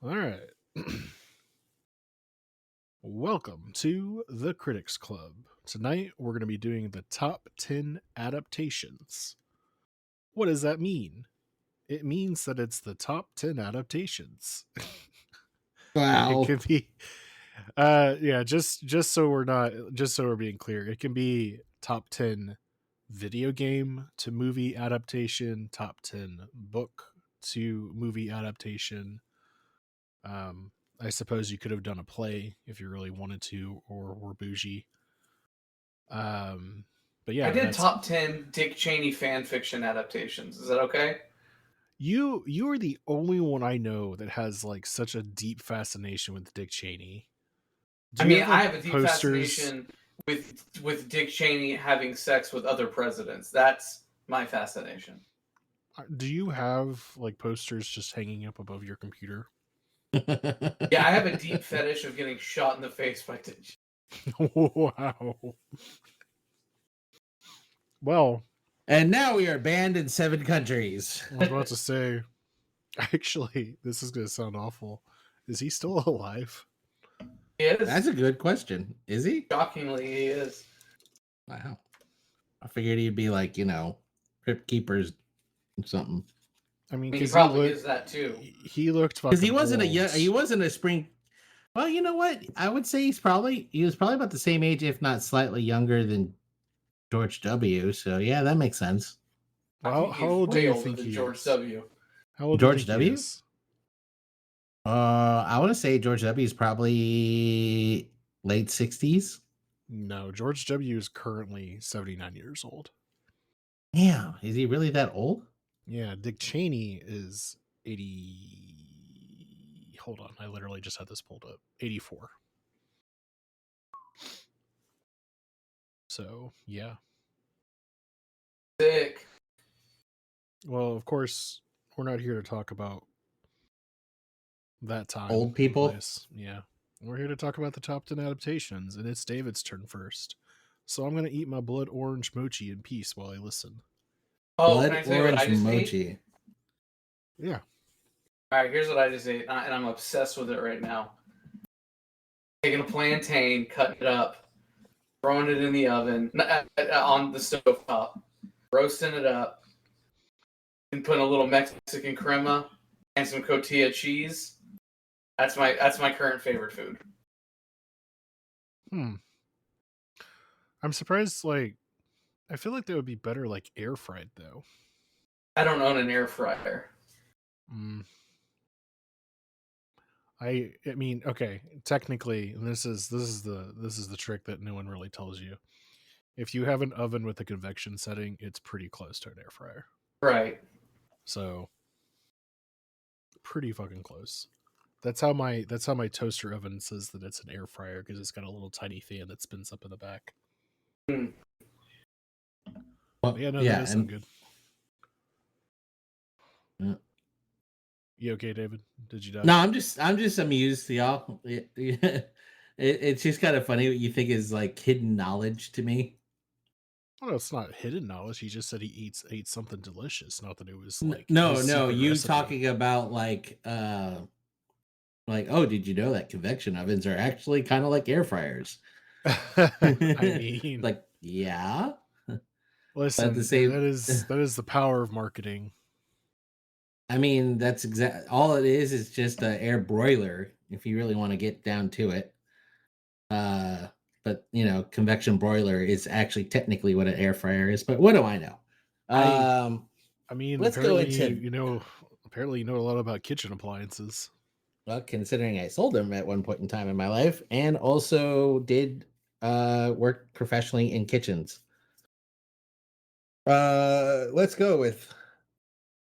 All right. Welcome to the Critics Club. Tonight we're going to be doing the top 10 adaptations. What does that mean? It means that it's the top 10 adaptations. It Wow. could be just so we're being clear. It can be top 10 video game to movie adaptation, top 10 book to movie adaptation. I suppose you could have done a play if you really wanted to, or were bougie. But I yeah, did that's top 10 Dick Cheney fan fiction adaptations. Is that okay? you. You are the only one I know that has like such a deep fascination with Dick Cheney. Do I you mean, have I like have a deep posters? fascination with Dick Cheney having sex with other presidents. That's my fascination. Do you have like posters just hanging up above your computer? Yeah, I have a deep fetish of getting shot in the face by Dick Cheney. Wow. Well, And now we are banned in 7 countries. I was about to say, actually, this is going to sound awful. Is he still alive? He is. That's a good question. Is he? Shockingly, he is. Wow. I figured he'd be like, Crypt Keepers or something. I mean, He because probably is that too. He looked fucking Because he wasn't old. he wasn't a spring. Well, you know what? I would say he was probably about the same age, if not slightly younger than George W. So yeah, that makes sense. Well, I think how he's old do way you older think than he George is? W. How old do you George think he W? is? I want to say George W. is probably late 60s. No, George W. is currently 79 years old. Damn, is he really that old? Yeah, Dick Cheney is 80. Hold on, I literally just had this pulled up. 84. So, yeah. Sick. Well, of course, we're not here to talk about that time. Old people? Place. Yeah. We're here to talk about the top 10 adaptations, and it's David's turn first. So I'm going to eat my blood orange mochi in peace while I listen. Oh, Blood can I tell you what orange I just ate? mochi. Yeah. All right, here's what I just ate, and I'm obsessed with it right now. Taking a plantain, cutting it up, throwing it in the oven on the stove top, roasting it up, and putting a little Mexican crema and some cotija cheese. That's my current favorite food. I'm surprised, like, I feel like they would be better, like, air fried, though. I don't own an air fryer. I mean, okay, technically, this is the trick that no one really tells you. If you have an oven with a convection setting, it's pretty close to an air fryer. Right. So pretty fucking close. That's how my toaster oven says that it's an air fryer, because it's got a little tiny fan that spins up in the back. Mm. Well, Yeah, no, yeah, that does sound good. Yeah. You okay, David? Did you die? No, I'm just amused, y'all. It's just kind of funny what you think is like hidden knowledge to me. Well, it's not hidden knowledge. He just said he ate something delicious. Not that it was like No, his secret you recipe. talking about like, oh, did you know that convection ovens are actually kind of like air fryers? I mean, like, yeah. Listen, But the same, that is the power of marketing. I mean, that's exact. All it is just an air broiler. If you really want to get down to it, but convection broiler is actually technically what an air fryer is. But what do I know? I mean, let's go apparently into apparently you know a lot about kitchen appliances. Well, considering I sold them at one point in time in my life, and also did work professionally in kitchens. Let's go with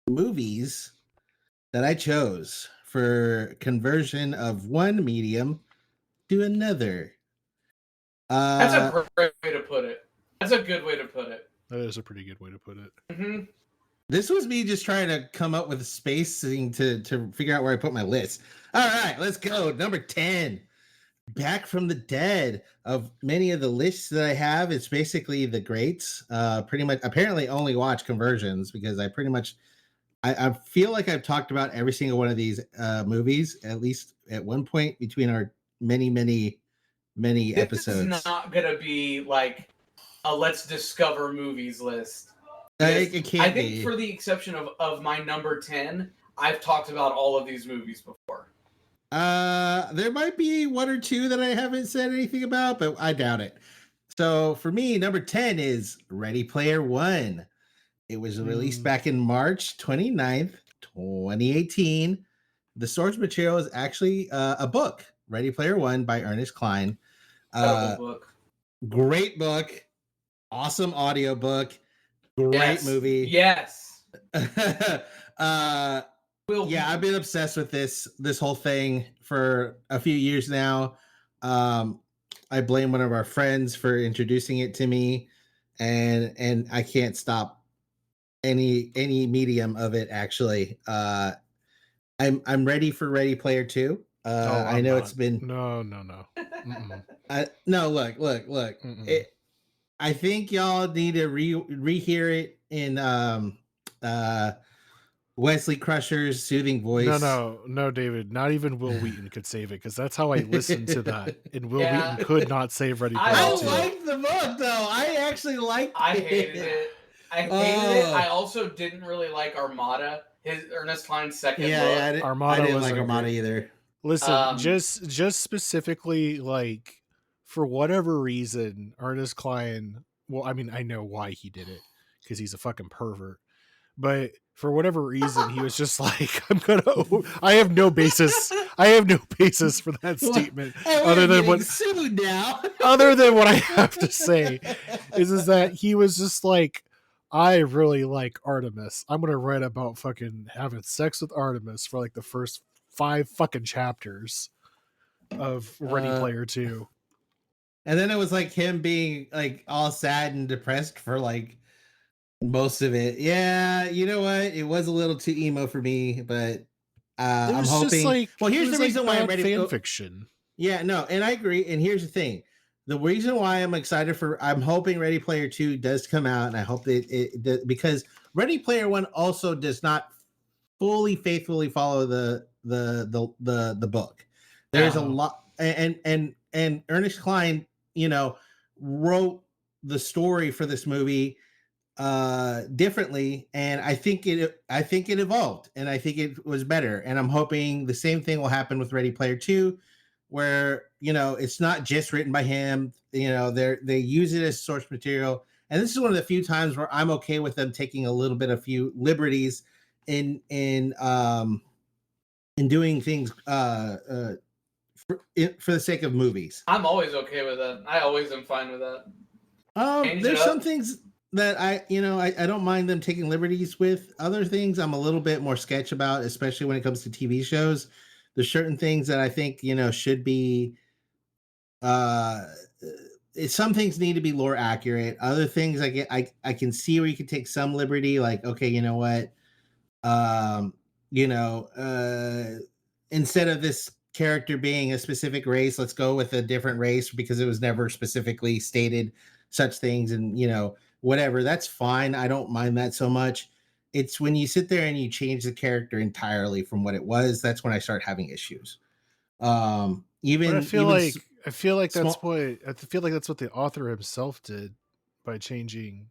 movies that I chose for conversion of one medium to another. That's a great way to put it. That's a good way to put it. That is a pretty good way to put it. Mm-hmm. This was me just trying to come up with spacing to figure out where I put my list. All right, let's go. Number 10. Back from the dead. Of many of the lists that I have, it's basically the greats. Pretty much, apparently only watch conversions, because I pretty much I feel like I've talked about every single one of these movies at least at one point between our many This is episodes. not gonna be like a let's discover movies list. Because It I can't think be. for the exception of my number 10, I've talked about all of these movies before. There might be one or two that I haven't said anything about, but I doubt it. So for me, number 10 is Ready Player One. It was released back in March 29th, 2018. The source material is actually a book, Ready Player One by Ernest Cline. Incredible Uh, book. Great book, awesome audiobook, great Yes. movie. Yes. Yeah, I've been obsessed with this whole thing for a few years now. I blame one of our friends for introducing it to me, and I can't stop any medium of it actually. I'm ready for Ready Player Two. I know it's been no. no look. I think y'all need to rehear it in Wesley Crusher's soothing voice. No, David. Not even Will Wheaton could save it because that's how I listened to that, and Will Wheaton could not save Ready Player I Two. liked the book though. I actually liked it. I hated it. I hated it. I also didn't really like Armada, his Ernest Cline's second book. Armada I didn't was like Armada either. Listen, just specifically, like, for whatever reason, Ernest Cline. Well, I mean, I know why he did it because he's a fucking pervert. But for whatever reason, he was just like, I have no basis. I have no basis for that statement other than what sued now. Other than what I have to say is that he was just like, I really like Artemis. I'm gonna write about fucking having sex with Artemis for like the first 5 fucking chapters of Ready Player Two. And then it was like him being like all sad and depressed for like most of it. Yeah, you know what? It was a little too emo for me, but I'm hoping. Like, well, here's the reason why I'm ready fan fiction. Yeah, no, and I agree. And here's the thing: the reason why I'm excited I'm hoping Ready Player Two does come out, and I hope that it because Ready Player One also does not fully faithfully follow the book. There's a lot, and Ernest Cline, wrote the story for this movie differently, and I think it evolved, and I think it was better, and I'm hoping the same thing will happen with Ready Player Two, where it's not just written by him. They use it as source material, and this is one of the few times where I'm okay with them taking a few liberties in doing things for the sake of movies. I'm always okay with that. I always am fine with that. There's some things that I don't mind them taking liberties with. Other things I'm a little bit more sketch about, especially when it comes to TV shows. There's certain things that I think should be some things need to be lore accurate. Other things I can see where you can take some liberty, like, okay, you know what, instead of this character being a specific race, let's go with a different race because it was never specifically stated such things, and whatever, that's fine. I don't mind that so much. It's when you sit there and you change the character entirely from what it was, that's when I start having issues. I feel like that's what the author himself did by changing.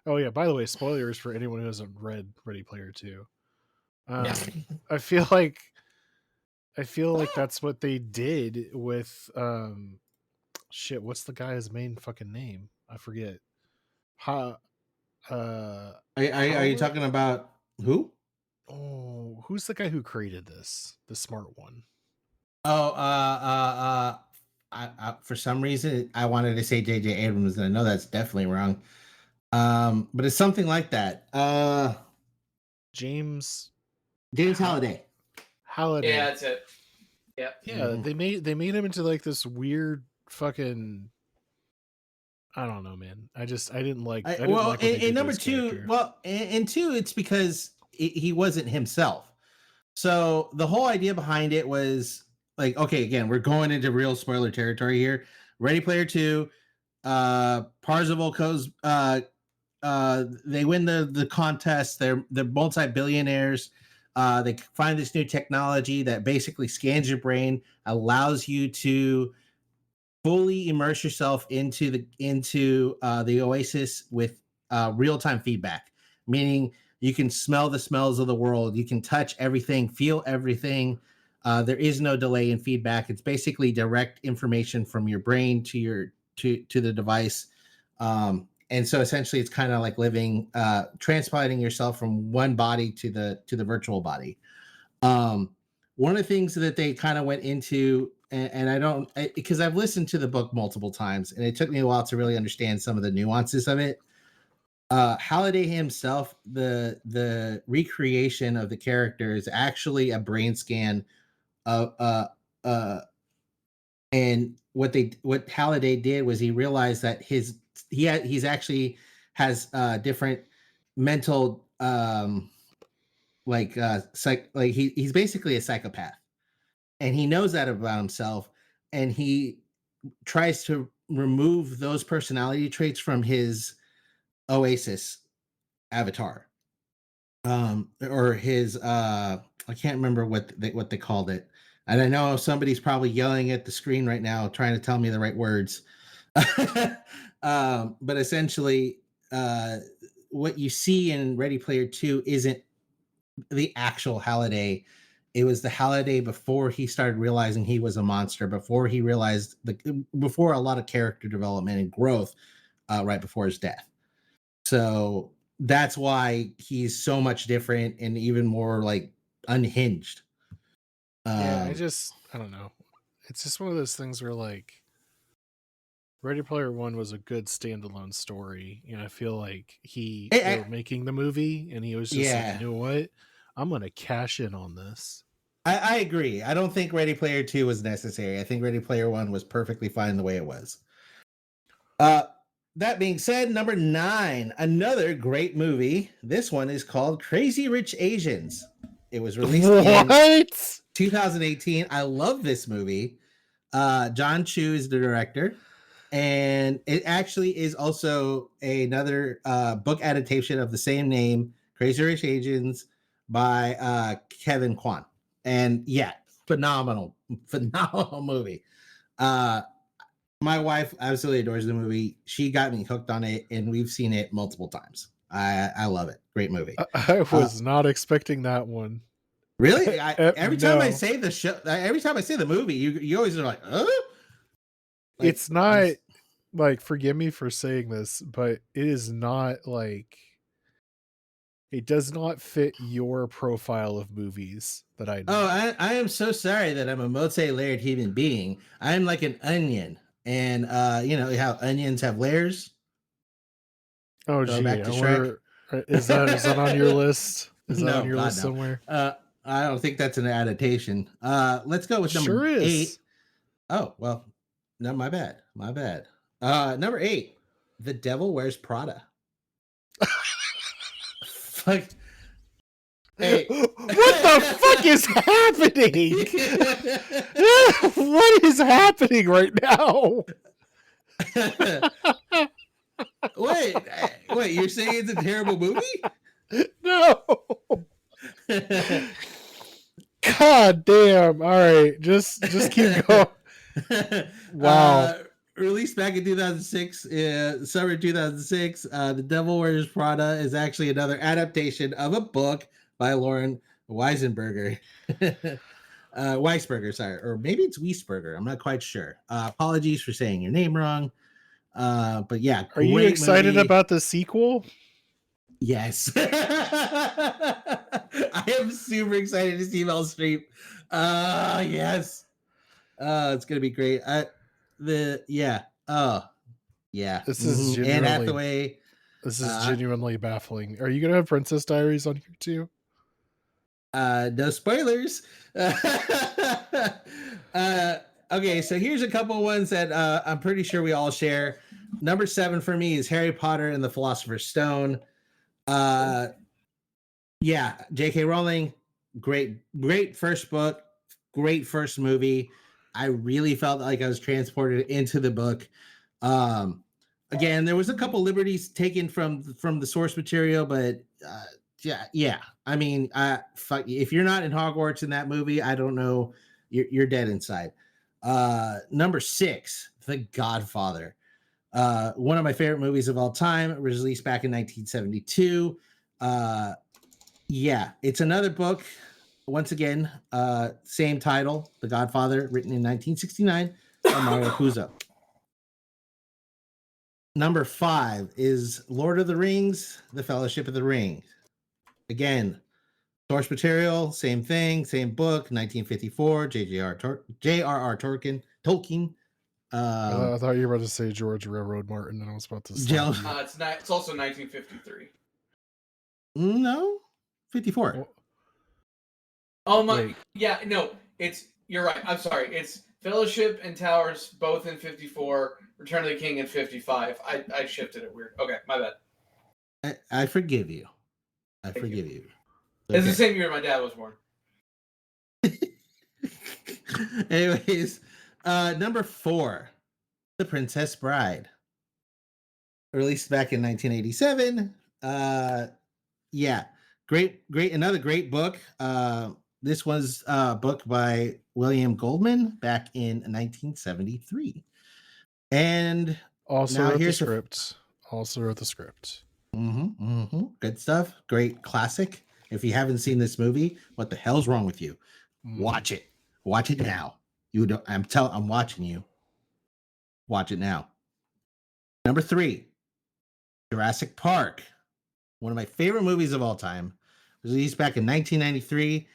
Oh yeah, by the way, spoilers for anyone who hasn't read Ready Player Two. I feel like that's what they did with shit. What's the guy's main fucking name? I forget. Are you talking about who? Oh, who's the guy who created this? The smart one. Oh, for some reason I wanted to say J.J. Abrams, and I know that's definitely wrong. But it's something like that. James Halliday. Yeah, that's it. Yeah. They made him into like this weird fucking. I don't know, man. I didn't like. In number two, in two, it's because he wasn't himself. So the whole idea behind it was like, okay, again, we're going into real spoiler territory here. Ready Player Two, Parzival goes they win the contest. They're multi-billionaires. They find this new technology that basically scans your brain, allows you to fully immerse yourself into the oasis with real-time feedback, meaning you can smell the smells of the world, you can touch everything, feel everything. There is no delay in feedback. It's basically direct information from your brain to the device. And so essentially it's kind of like transplanting yourself from one body to the virtual body. One of the things that they kind of went into, and because I've listened to the book multiple times and it took me a while to really understand some of the nuances of it. Halliday himself, the recreation of the character is actually a brain scan of and what Halliday did was he realized that he's actually has different mental he's basically a psychopath, and he knows that about himself, and he tries to remove those personality traits from his Oasis avatar, or his I can't remember what they called it, and I know somebody's probably yelling at the screen right now trying to tell me the right words. But essentially, what you see in Ready Player 2 isn't the actual Halliday. It was the Halliday before he started realizing he was a monster, before he realized before a lot of character development and growth, right before his death. So that's why he's so much different and even more like unhinged. Yeah, I don't know. It's just one of those things where like Ready Player One was a good standalone story, and I feel like they were making the movie, and he was just like, you know what, I'm gonna cash in on this. I agree. I don't think Ready Player 2 was necessary. I think Ready Player 1 was perfectly fine the way it was. That being said, number 9, another great movie. This one is called Crazy Rich Asians. It was released in 2018. I love this movie. John Chu is the director, and it actually is also another book adaptation of the same name, Crazy Rich Asians, by Kevin Kwan. And yeah, phenomenal movie. My wife absolutely adores the movie. She got me hooked on it, and we've seen it multiple times. I love it. Great movie. I was not expecting that one. Really? Every time I say the show, every time I say the movie, you always are like, like, it's not like, forgive me for saying this, but it is not like, it does not fit your profile of movies that I know. Oh, I am so sorry that I'm a multi-layered human being. I'm like an onion, and you know how onions have layers. Oh, gee, back to is that on your list? Is that on your list somewhere? I don't think that's an adaptation. Let's go with number 8. Oh, well, no, my bad. Number 8, The Devil Wears Prada. Fuck. Hey. What the fuck is happening? What is happening right now? Wait, you're saying it's a terrible movie? No. God damn. All right, just keep going. Wow. Released back in 2006, summer 2006, The Devil Wears Prada is actually another adaptation of a book by Lauren Weisberger. Weisberger, sorry, or maybe it's Weisberger. I'm not quite sure. Apologies for saying your name wrong. But yeah, are you excited about the sequel? Yes. I am super excited to see Mel Streep. Yes. It's gonna be great. This is genuinely, Anne Hathaway. This is genuinely baffling. Are you gonna have Princess Diaries on here too? No spoilers. Okay, so here's a couple ones that I'm pretty sure we all share. Number 7 for me is Harry Potter and the Philosopher's Stone. J.K. Rowling, great first book, great first movie. I really felt like I was transported into the book. again, there was a couple liberties taken from the source material, but yeah. I mean, fuck, if you're not in Hogwarts in that movie, I don't know, you're dead inside. Number 6, The Godfather. One of my favorite movies of all time, released back in 1972. Yeah, it's another book. Once again, same title, The Godfather, written in 1969 by Mario Puzo. Number 5 is Lord of the Rings, The Fellowship of the Ring. Again, source material, same thing, same book, 1954, J.R.R. Tolkien. I thought you were about to say George Railroad Martin, and I was about to Jell- stop you. It's also 1953. No, 54. Well, Oh my, wait, yeah, no, you're right. I'm sorry. It's Fellowship and Towers both in 54. Return of the King in 55. I shifted it weird. Okay, my bad. I forgive you. I Thank forgive you. It's the same year my dad was born. Anyways, number 4, The Princess Bride, released back in 1987. Yeah, great, another great book. This was a book by William Goldman back in 1973. And also now wrote the here's script. Also wrote the script. good stuff. Great classic. If you haven't seen this movie, what the hell's wrong with you? Watch it. Watch it now. You don't. I'm watching you. Watch it now. Number 3, Jurassic Park. One of my favorite movies of all time. Released back in 1993.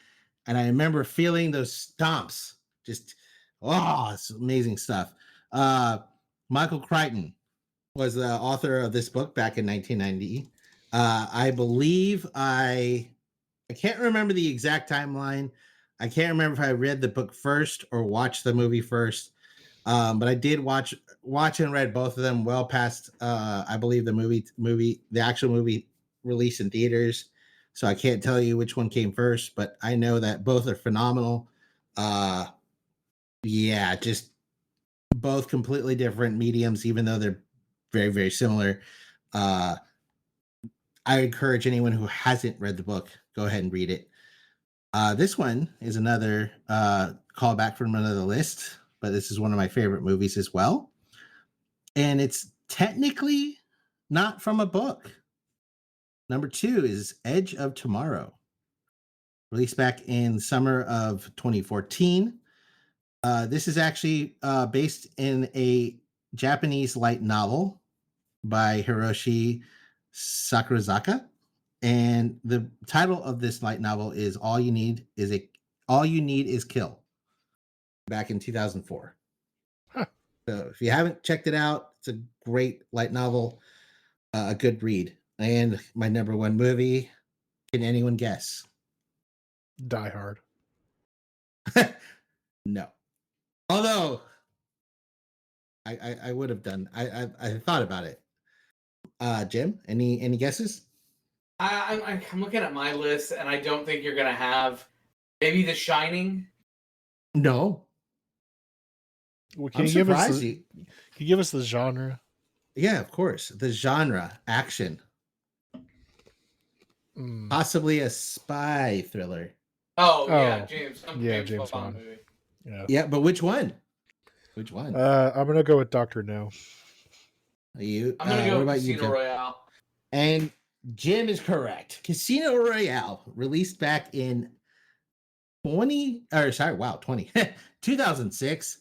And I remember feeling those stomps. Just, it's amazing stuff. Michael Crichton was the author of this book back in 1990. I believe I can't remember the exact timeline. I can't remember if I read the book first or watched the movie first. But I did watch and read both of them well past I believe the actual movie release in theaters. So I can't tell you which one came first, but I know that both are phenomenal. Yeah, just both completely different mediums, even though they're very, very similar. I encourage anyone who hasn't read the book, go ahead and read it. This one is another callback from another list, but this is one of my favorite movies as well. And it's technically not from a book. Number 2 is Edge of Tomorrow, released back in summer of 2014. This is actually based in a Japanese light novel by Hiroshi Sakurazaka. And the title of this light novel is All You Need Is Kill, back in 2004. Huh. So if you haven't checked it out, it's a great light novel, a good read. And my number 1 movie, can anyone guess? Die Hard. No. Although I would have done. I thought about it. Jim, any guesses? I'm looking at my list, and I don't think you're gonna have maybe The Shining. No. Well, I'm surprised you. Can you give us the genre? Yeah, of course. The genre, action. Possibly a spy thriller. Oh yeah, James. James Bond movie. Yeah, but which one? Which one? I'm gonna go with Doctor No. I'm gonna go with about Casino you, Royale. And Jim is correct. Casino Royale, released back in 2006,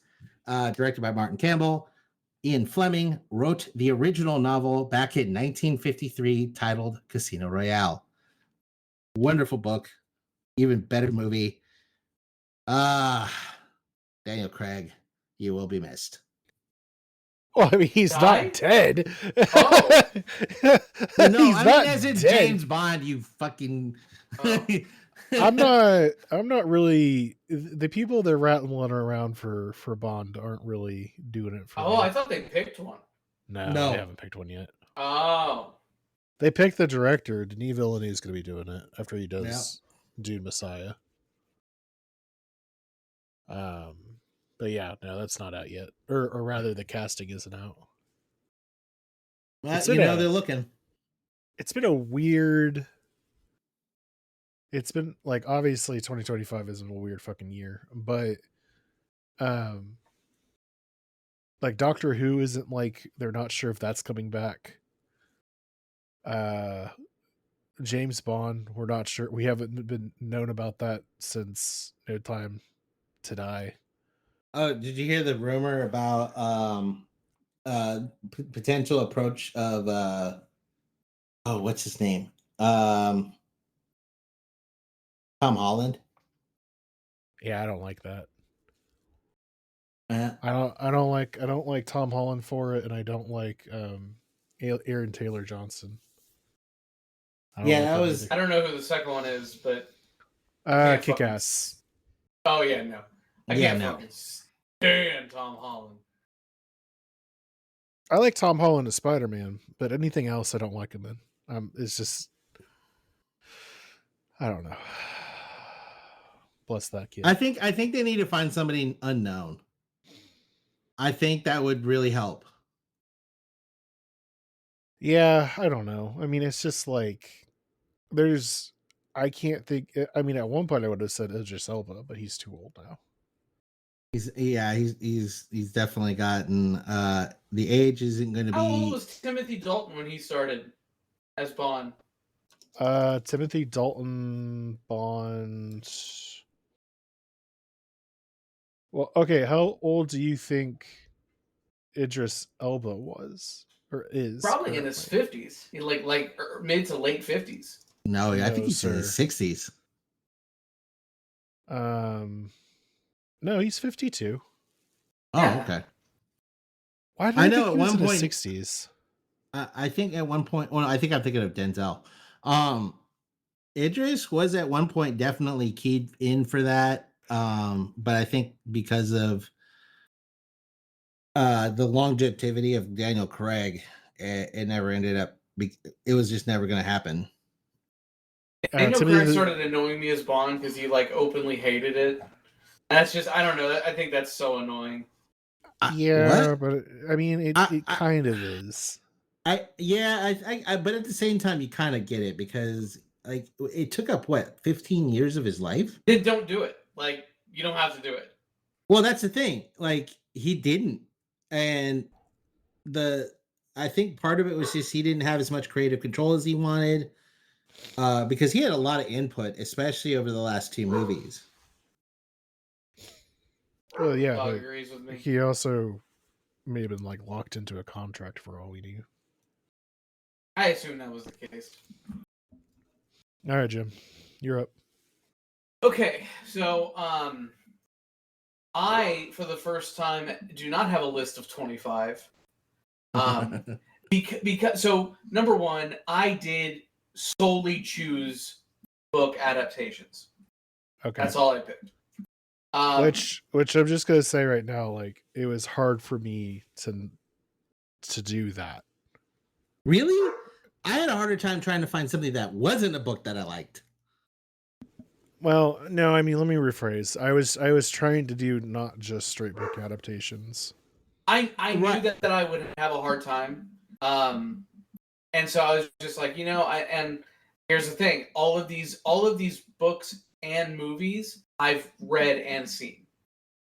directed by Martin Campbell. Ian Fleming wrote the original novel back in 1953 titled Casino Royale. Wonderful book, even better movie. Daniel Craig, you will be missed. Well, I mean, he's not dead. Oh. No, I mean, as in James Bond, you fucking. Oh. I'm not really. The people that are rattling around for Bond aren't really doing it for me. I thought they picked one. No, they haven't picked one yet. Oh. They picked the director. Denis Villeneuve is going to be doing it after he does Dune Messiah. But yeah, no, that's not out yet. Or rather, the casting isn't out. Well, It's been they're a looking. it's been a weird. It's been like obviously 2025 isn't a weird fucking year, but um like Doctor Who isn't like they're not sure if that's coming back. Uh James Bond, we're not sure. We haven't been known about that since No Time to Die. Oh, did you hear the rumor about potential approach of oh, what's his name? Um, Tom Holland. Yeah, I don't like that. Uh, I don't like Tom Holland for it, and I don't like Aaron Taylor Johnson. I don't yeah, like that them was either. I don't know who the second one is, but I can't Kick fucking. Ass. Oh yeah, no, I yeah, can't no. fucking stand Tom Holland. I like Tom Holland as Spider Man, but anything else I don't like him in. It's just I don't know. Bless that kid. I think they need to find somebody unknown. I think that would really help. Yeah, I don't know. I mean, it's just like there's. I can't think. I mean, at one point I would have said Idris Elba, but he's too old now. He's definitely gotten the age isn't going to How old be. was Timothy Dalton when he started as Bond? Timothy Dalton Bond. Well, okay. How old do you think Idris Elba was or is Probably in his currently? 50s, like mid to late 50s. No, I think No, he's in his sir. 60s. Um, no, he's 52. Oh, Yeah. okay. Why did I I know think at he was one in his point 60s? I think at one point, well, I think I'm thinking of Denzel. Idris was at one point definitely keyed in for that. But I think because of the longevity of Daniel Craig, it never ended up. It was just never going to happen. Daniel Craig Timothy. started annoying me as Bond because he like openly hated it. That's just I don't know. I think that's so annoying. Yeah, What? but I mean, I, it I, kind of is. yeah, but at the same time, you kind of get it because like it took up what 15 years of his life. Then don't do it. Like you don't have to do it. Well, that's the thing. Like he didn't, and the I think part of it was just he didn't have as much creative control as he wanted, because he had a lot of input, especially over the last two movies. Well, yeah, Dog but agrees with me. he also may have been like locked into a contract for all we knew. I assume that was the case. All right, Jim, you're up. Okay, so I for the first time do not have a list of 25. Because so number one, I did solely choose book adaptations. Okay. That's all I picked. Which I'm just gonna say right now, like it was hard for me to do that. Really? I had a harder time trying to find something that wasn't a book that I liked. Well, no, I mean let me rephrase. I was trying to do not just straight book adaptations. I knew Right. that I would have a hard time. And so I was just like, and here's the thing, all of these books and movies I've read and seen.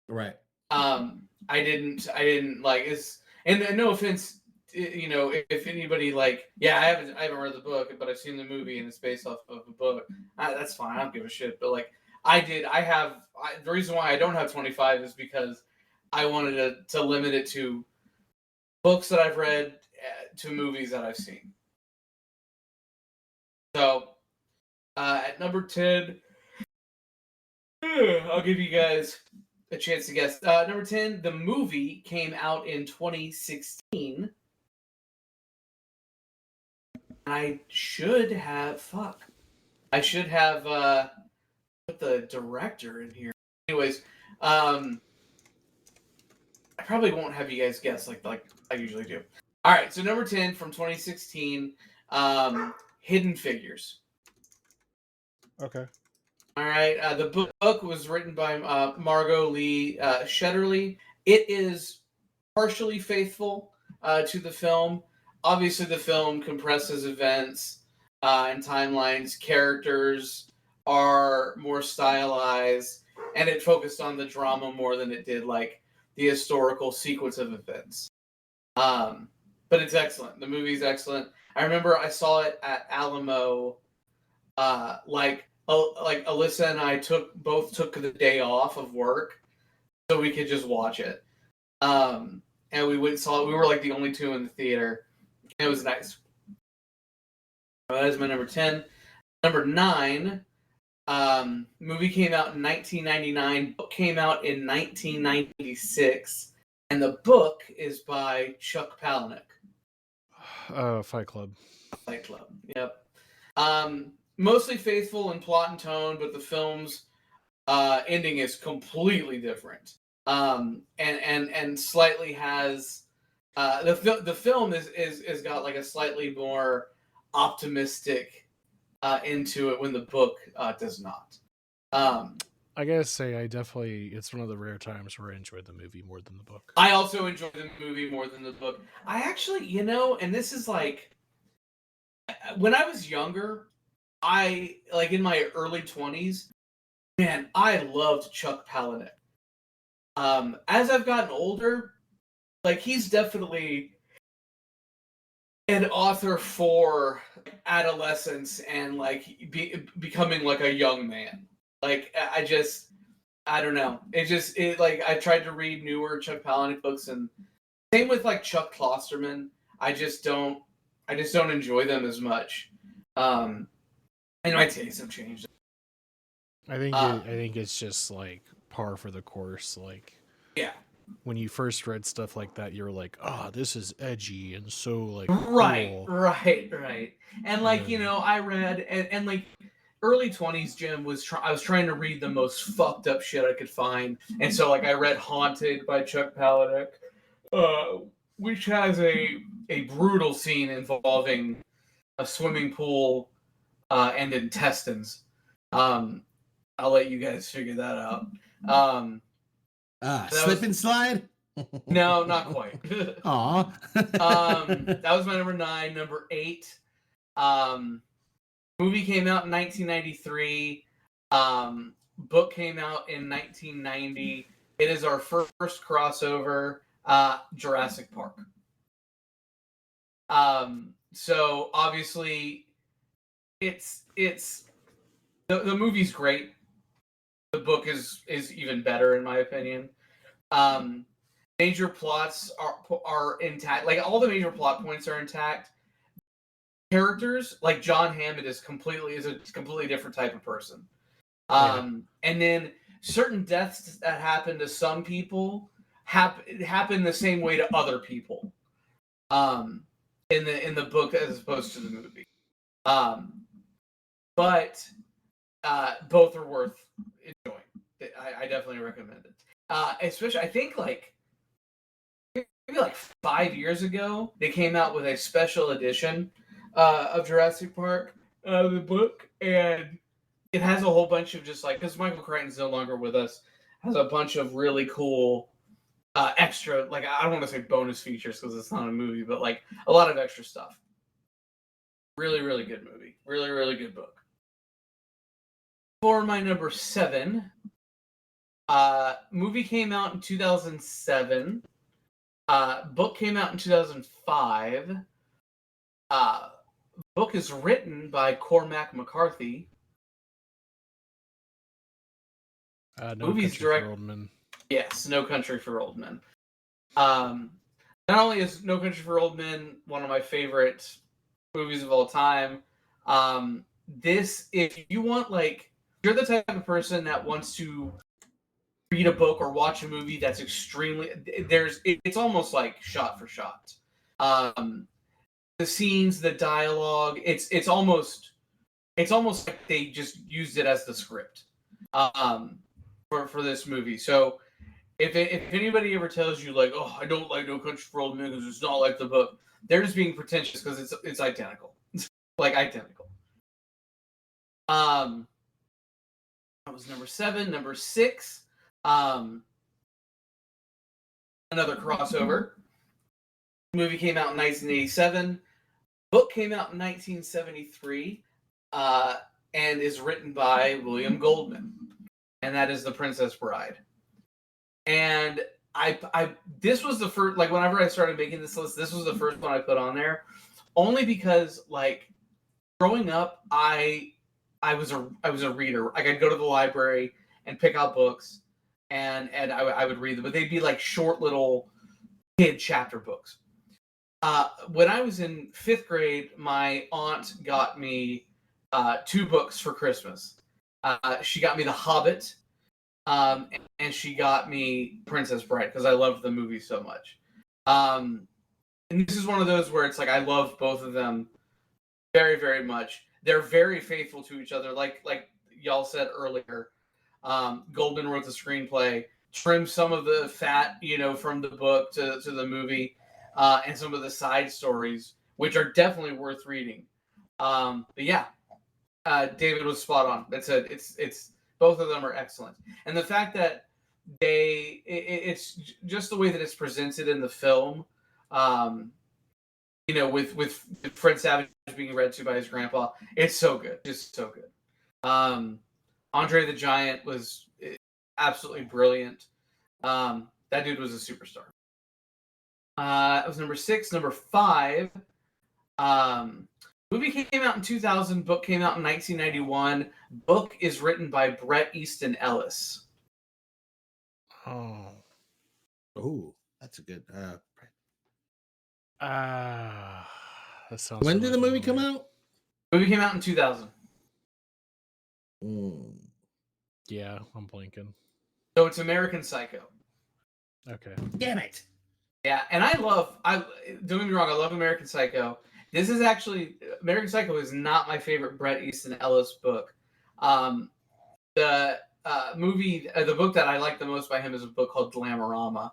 Right. I didn't like it's and no offense, if anybody like, yeah, I haven't read the book, but I've seen the movie and it's based off of a book. That's fine. I don't give a shit. But like the reason why I don't have 25 is because I wanted to limit it to books that I've read, to movies that I've seen. So at number 10, I'll give you guys a chance to guess. Number 10, the movie came out in 2016. I should have put the director in here. Anyways, I probably won't have you guys guess like I usually do. All right, so number 10 from 2016, Hidden Figures. Okay. All right, the book was written by Margot Lee Shetterly. It is partially faithful to the film. obviously the film compresses events and timelines. Characters are more stylized, and it focused on the drama more than it did like the historical sequence of events. But it's excellent. The movie's excellent. I remember I saw it at Alamo. Like Alyssa and I both took the day off of work so we could just watch it. And we went and saw it. We were like the only two in the theater. It was nice. That is my number 10. Number 9, movie came out in 1999. Book came out in 1996. And the book is by Chuck Palahniuk. Fight Club. Fight Club, yep. Mostly faithful in plot and tone, but the film's ending is completely different. And slightly has the film is got like a slightly more optimistic into it when the book does not. I gotta say, it's one of the rare times where I enjoyed the movie more than the book. I also enjoyed the movie more than the book. I actually, and this is like, when I was younger, I, like in my early 20s, man, I loved Chuck Palahniuk. As I've gotten older, like he's definitely an author for adolescence and like becoming like a young man. Like I don't know. It like I tried to read newer Chuck Palahniuk books, and same with like Chuck Klosterman. I just don't enjoy them as much. And my tastes have changed. I think it's just like par for the course. Like, yeah, when you first read stuff like that, you're like, "Oh, this is edgy and so like right, cool." right. And like I read and like early 20s, Jim I was trying to read the most fucked up shit I could find, and so like I read Haunted by Chuck Palahniuk, which has a brutal scene involving a swimming pool and intestines. I'll let you guys figure that out. Slip and slide? No, not quite. Aw. That was my number 9. Number 8. Movie came out in 1993. Book came out in 1990. It is our first crossover, Jurassic Park. So obviously, it's the movie's great. The book is even better in my opinion. Major plots are intact. Like all the major plot points are intact. Characters like John Hammond is a completely different type of person. And then certain deaths that happen to some people happen the same way to other people. In the book as opposed to the movie. But both are worth enjoying. I definitely recommend it. Especially, I think maybe like 5 years ago, they came out with a special edition of Jurassic Park, the book, and it has a whole bunch of just like, because Michael Crichton's no longer with us, has a bunch of really cool extra, like I don't want to say bonus features because it's not a movie, but like a lot of extra stuff. Really, really good movie. Really, really good book. For my number 7, movie came out in 2007. Book came out in 2005. Book is written by Cormac McCarthy. Movie's directed. Yes, No Country for Old Men. Not only is No Country for Old Men one of my favorite movies of all time, this, if you want, like, you're the type of person that wants to read a book or watch a movie that's extremely, it's almost like shot for shot. The scenes, the dialogue, it's almost like they just used it as the script for this movie. So if anybody ever tells you like, oh, I don't like No Country for Old Men because it's not like the book, they're just being pretentious because it's identical. Like identical. That was number 7. Number 6, another crossover. Movie came out in 1987. Book came out in 1973, and is written by William Goldman, and that is The Princess Bride. And this was the first, like, whenever I started making this list, this was the first one I put on there, only because, like, growing up, I was a reader. Like, I'd go to the library and pick out books, and I would read them, but they'd be like short little kid chapter books. When I was in 5th grade, my aunt got me 2 books for Christmas. She got me The Hobbit, and she got me Princess Bride because I loved the movie so much. And this is one of those where it's like I love both of them very, very much. They're very faithful to each other. Like y'all said earlier, Goldman wrote the screenplay, trimmed some of the fat, from the book to the movie, and some of the side stories, which are definitely worth reading. But yeah, David was spot on. It's both of them are excellent, and the fact that it's just the way that it's presented in the film. With Fred Savage being read to by his grandpa, it's so good, just so good. Andre the Giant was absolutely brilliant. That dude was a superstar. It was number 6. Number 5. Movie came out in 2000. Book came out in 1991. Book is written by Bret Easton Ellis. Oh. That's a good. That sounds. When really did the movie familiar. come out? Movie came out in 2000. Yeah, I'm blanking. So it's American Psycho. Okay. Damn it. Yeah, and don't get me wrong, I love American Psycho. This is actually, American Psycho is not my favorite Bret Easton Ellis book. The book that I like the most by him is a book called Glamorama.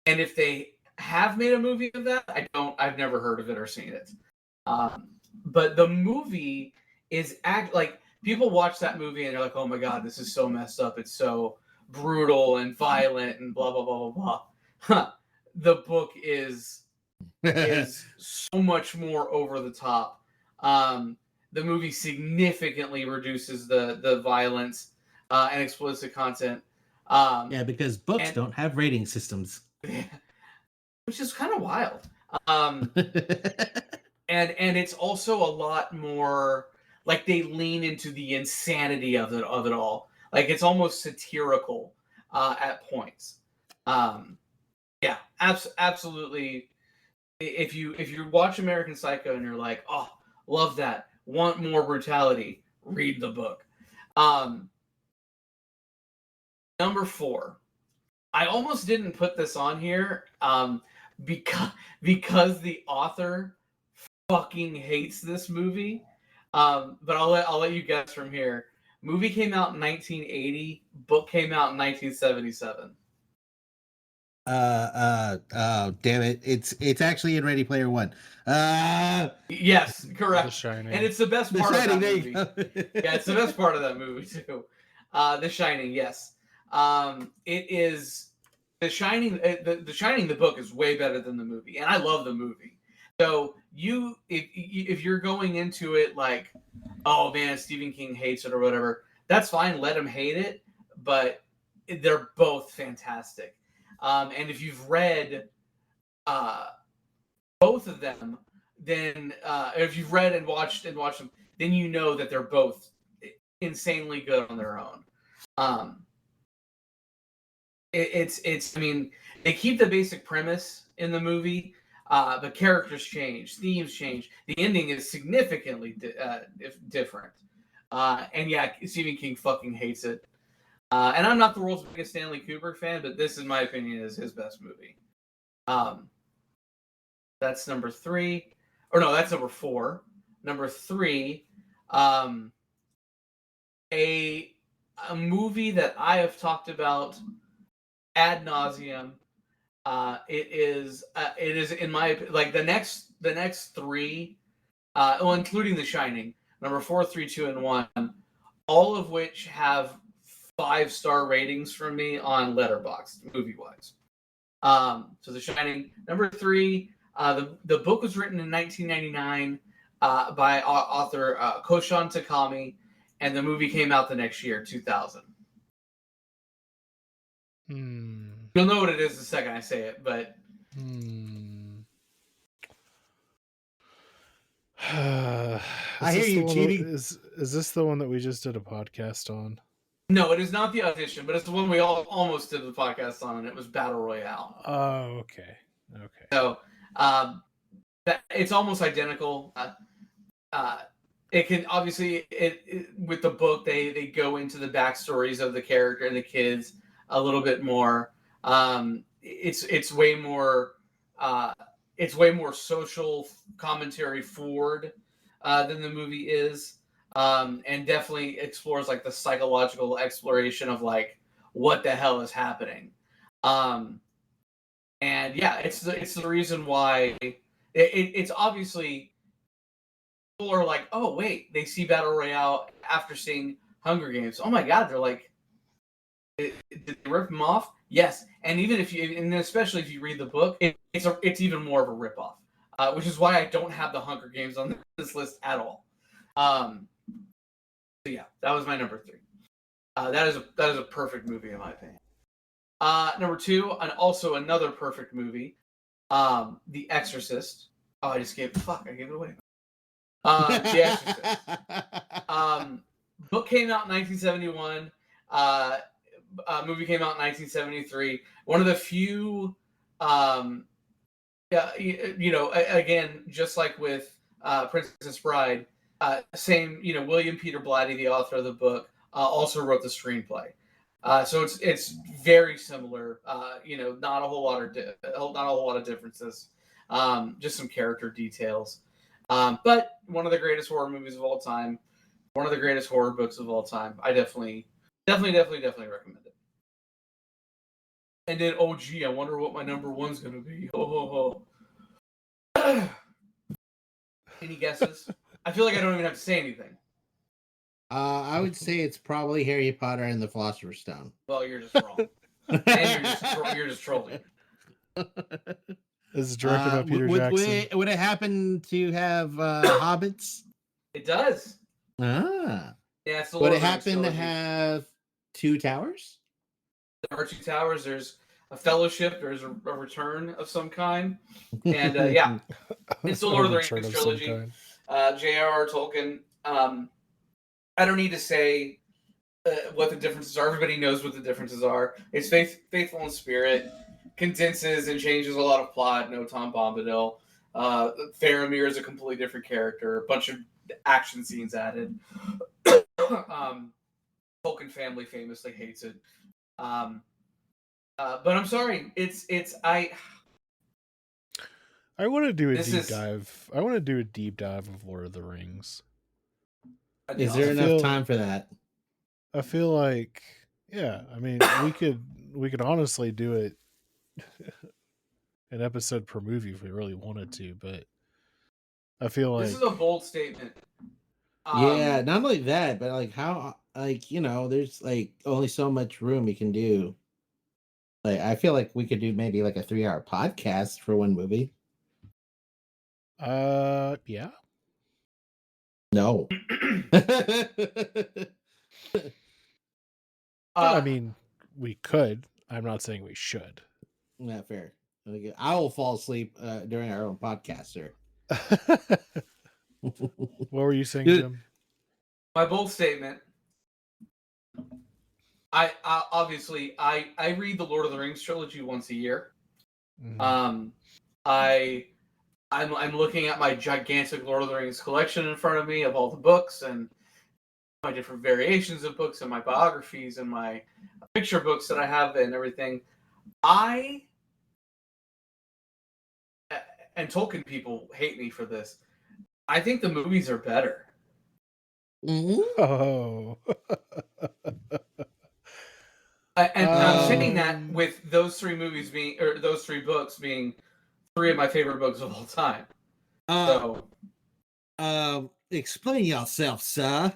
And if they have made a movie of that, I've never heard of it or seen it. But the movie is like, people watch that movie and they're like, oh my God, this is so messed up. It's so brutal and violent and blah, blah, blah, blah, blah. The book is so much more over the top. The movie significantly reduces the violence and explicit content. Yeah, because books don't have rating systems. Which is kind of wild. And it's also a lot more like they lean into the insanity of it all. Like it's almost satirical at points. Yeah, absolutely. If you watch American Psycho and you're like, oh, love that, want more brutality, read the book. Number 4. I almost didn't put this on here because the author fucking hates this movie. But I'll let you guess from here. Movie came out in 1980. Book came out in 1977. Damn it. It's actually in Ready Player One. Yes, correct. The Shining. And it's the best part of that movie. Yeah, it's the best part of that movie too. The Shining, yes. It is The Shining. The Shining, the book is way better than the movie, and I love the movie. So if you're going into it like, oh man, Stephen King hates it or whatever, that's fine. Let him hate it, but they're both fantastic. And if you've read both of them, then if you've read and watched them, then you know that they're both insanely good on their own. I mean, they keep the basic premise in the movie, but characters change, themes change. The ending is significantly different. And yeah, Stephen King fucking hates it. And I'm not the world's biggest Stanley Kubrick fan, but this, in my opinion, is his best movie. That's number 3. Or no, that's number 4. Number 3, a movie that I have talked about ad nauseum. It is in my, like, the next 3, including The Shining, number 4, 3, 2, and 1, all of which have 5-star ratings from me on Letterboxd, movie wise. So The Shining. Number 3, The book was written in 1999 by author Koshan Takami, and the movie came out the next year, 2000. You'll know what it is the second I say it, but I hear you, cheating. Is this the one that we just did a podcast on? No, it is not the audition, but it's the one we almost did the podcast on, and it was Battle Royale. Oh, okay. So it's almost identical. It can obviously with the book they go into the backstories of the character and the kids a little bit more. It's way more social commentary forward than the movie is, and definitely explores like the psychological exploration of like what the hell is happening. And yeah, it's the reason why it's obviously people are like, oh wait, they see Battle Royale after seeing Hunger Games. Oh my god, they're like, did they rip them off? Yes, and even if you, and especially if you read the book, it's even more of a ripoff, which is why I don't have the Hunger Games on this list at all. So yeah, that was my number 3. That is a perfect movie in my opinion. Number 2, and also another perfect movie, The Exorcist. Oh, I gave it away. The Exorcist. Book came out in 1971. Movie came out in 1973. One of the few, again, just like with Princess Bride, same, William Peter Blatty, the author of the book, also wrote the screenplay. So it's very similar. Not a whole lot of differences. Just some character details. But one of the greatest horror movies of all time. One of the greatest horror books of all time. I definitely recommend it. And then, oh gee, I wonder what my number 1's gonna be. Any guesses? I feel like I don't even have to say anything. I would say it's probably Harry Potter and the Philosopher's Stone. Well, you're just wrong. And you're just trolling. Is it directed by Peter Jackson? Would it happen to have hobbits? It does. Ah. Yeah, it's the Would Lord it of the Rings happen to trilogy. have 2 towers? There are 2 towers. There's a fellowship. There's a return of some kind. And yeah, it's the Lord of the Rings trilogy. J.R.R. Tolkien. I don't need to say what the differences are. Everybody knows what the differences are. It's faithful in spirit, condenses and changes a lot of plot. No Tom Bombadil. Faramir is a completely different character. A bunch of action scenes added. Tolkien family famously hates it. But I'm sorry. I want to do a deep dive. I want to do a deep dive of Lord of the Rings. Is there enough time for that? I feel like, yeah. I mean, we could honestly do it an episode per movie if we really wanted to, but I feel like this is a bold statement. Yeah, not only that, but like how, like, there's like only so much room you can do. Like, I feel like we could do maybe like a 3-hour podcast for one movie. Yeah. No. I mean, we could. I'm not saying we should. Not fair. I will fall asleep during our own podcast, sir. What were you saying, Jim? My bold statement. I obviously read the Lord of the Rings trilogy once a year. Mm-hmm. I'm looking at my gigantic Lord of the Rings collection in front of me of all the books and my different variations of books and my biographies and my picture books that I have and everything. And Tolkien people hate me for this. I think the movies are better. Mm-hmm. Oh. And I'm saying that with those 3 movies being, or those 3 books being 3 of my favorite books of all time. Explain yourself, sir.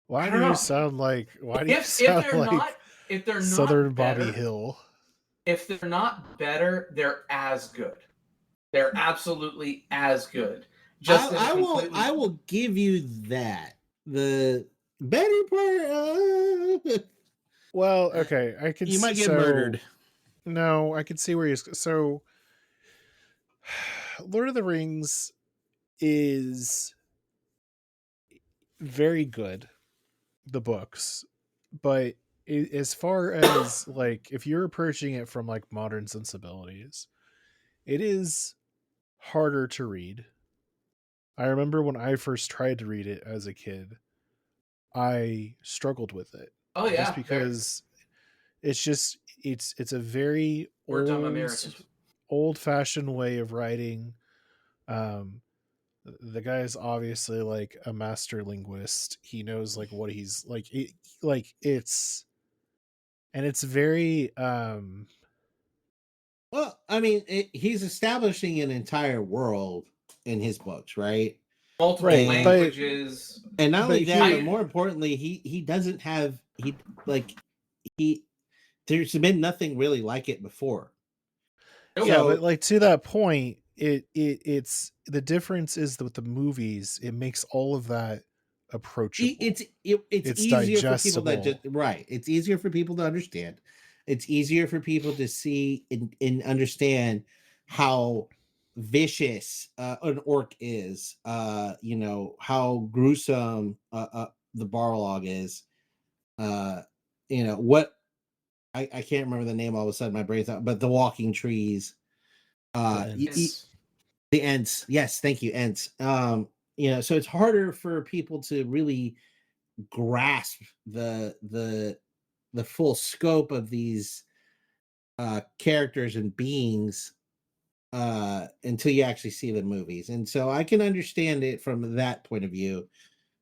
Why do you sound like? Why do you sound like? If they're Southern not better, Bobby Hill. If they're not better, they're as good. They're absolutely as good. Just in a completely... I will give you that. The better part, Well, okay, I could. you might get murdered. No, I could see where he's. So, Lord of the Rings is very good, the books, but as far as like if you're approaching it from like modern sensibilities, it is harder to read. I remember when I first tried to read it as a kid, I struggled with it. Oh Just yeah, because it's just it's a very we're dumb Americans. old fashioned way of writing. Um the guy is obviously like a master linguist. He knows like what he's like like it's and it's very Well, I mean, he's establishing an entire world in his books, right? Multiple right, languages. And not only but that, here, but more importantly, he doesn't have he there's been nothing really like it before. yeah, So but like to that point, it's the difference is that with the movies, it makes all of that approachable. it's easier for people that just right. It's easier for people to understand. It's easier for people to see and understand how vicious an orc is. You know how gruesome the Barlog is. You know what I can't remember the name all of a sudden. My brain's out, but the walking trees. The Ents. The Ents. Yes, thank you, Ents. You know, so it's harder for people to really grasp the full scope of these characters and beings until you actually see the movies. And so I can understand it from that point of view,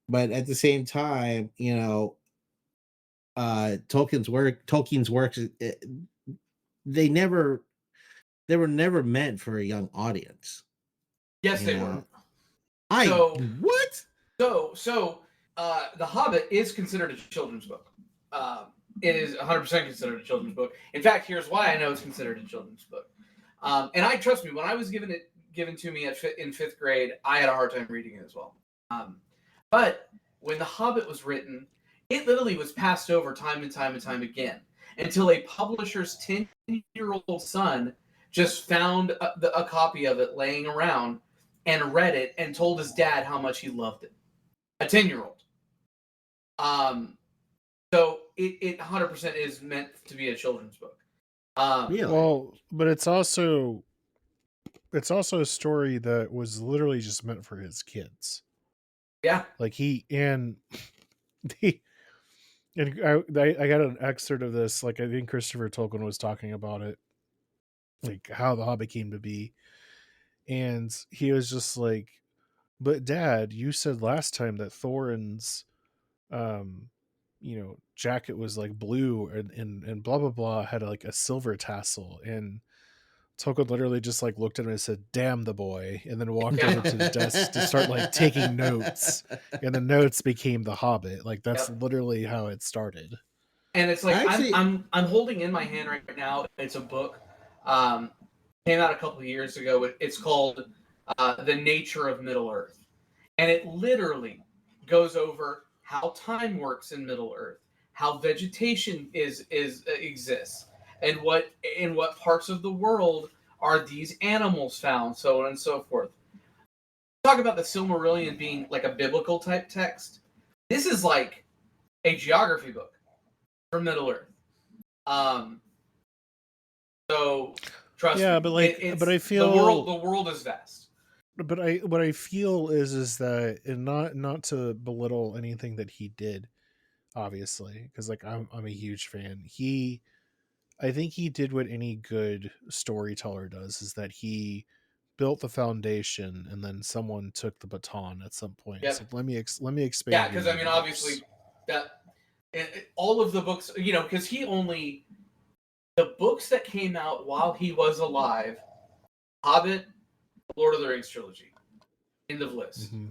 but at the same time, you know, Tolkien's works, they were never meant for a young audience. Yes, you they know? were. So What? So The Hobbit is considered a children's book. It is 100% considered a children's book. In fact, here's why I know it's considered a children's book. And I trust me, when I was given to me in fifth grade, I had a hard time reading it as well. But when The Hobbit was written, it literally was passed over time and time and time again until a publisher's 10-year-old son just found a copy of it laying around and read it and told his dad how much he loved it. A 10-year-old. So it 100% is meant to be a children's book. Really? Well, but it's also a story that was literally just meant for his kids. Yeah. Like he and the and I got an excerpt of this. Like I think Christopher Tolkien was talking about it, like how the Hobbit came to be, and he was just like, "But Dad, you said last time that Thorin's, jacket was like blue and blah blah blah had like a silver tassel." And Tolkien literally just like looked at him and said, "Damn the boy," and then walked over to his desk to start like taking notes, and the notes became The Hobbit. Like that's literally how it started. And it's like I'm holding in my hand right now. It's a book, came out a couple of years ago. It's called "The Nature of Middle Earth," and it literally goes over how time works in Middle Earth, how vegetation exists, and in what parts of the world are these animals found, so on and so forth. Talk about the Silmarillion being like a biblical type text. This is like a geography book for Middle Earth. So trust me. But like, but I feel the world is vast. But what I feel is that, and not to belittle anything that he did, obviously, because like I'm a huge fan. I think he did what any good storyteller does, is that he built the foundation and then someone took the baton at some point. Yep. So let me expand. Yeah, because I mean, obviously, that all of the books, because the books that came out while he was alive, Hobbit, Lord of the Rings trilogy, end of list. Mm-hmm.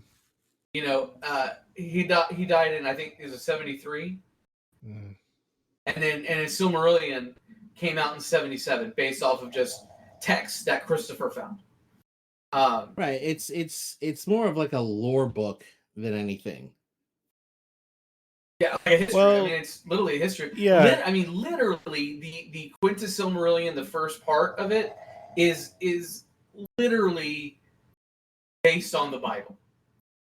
He died in, I think, is it 73? Mm. And his Silmarillion came out in 77, based off of just texts that Christopher found. Right. It's more of like a lore book than anything. Yeah, like a history. I Well, mean, it's literally a history. yeah. I mean, literally, the Quintus Silmarillion, the first part of it, is literally based on the Bible.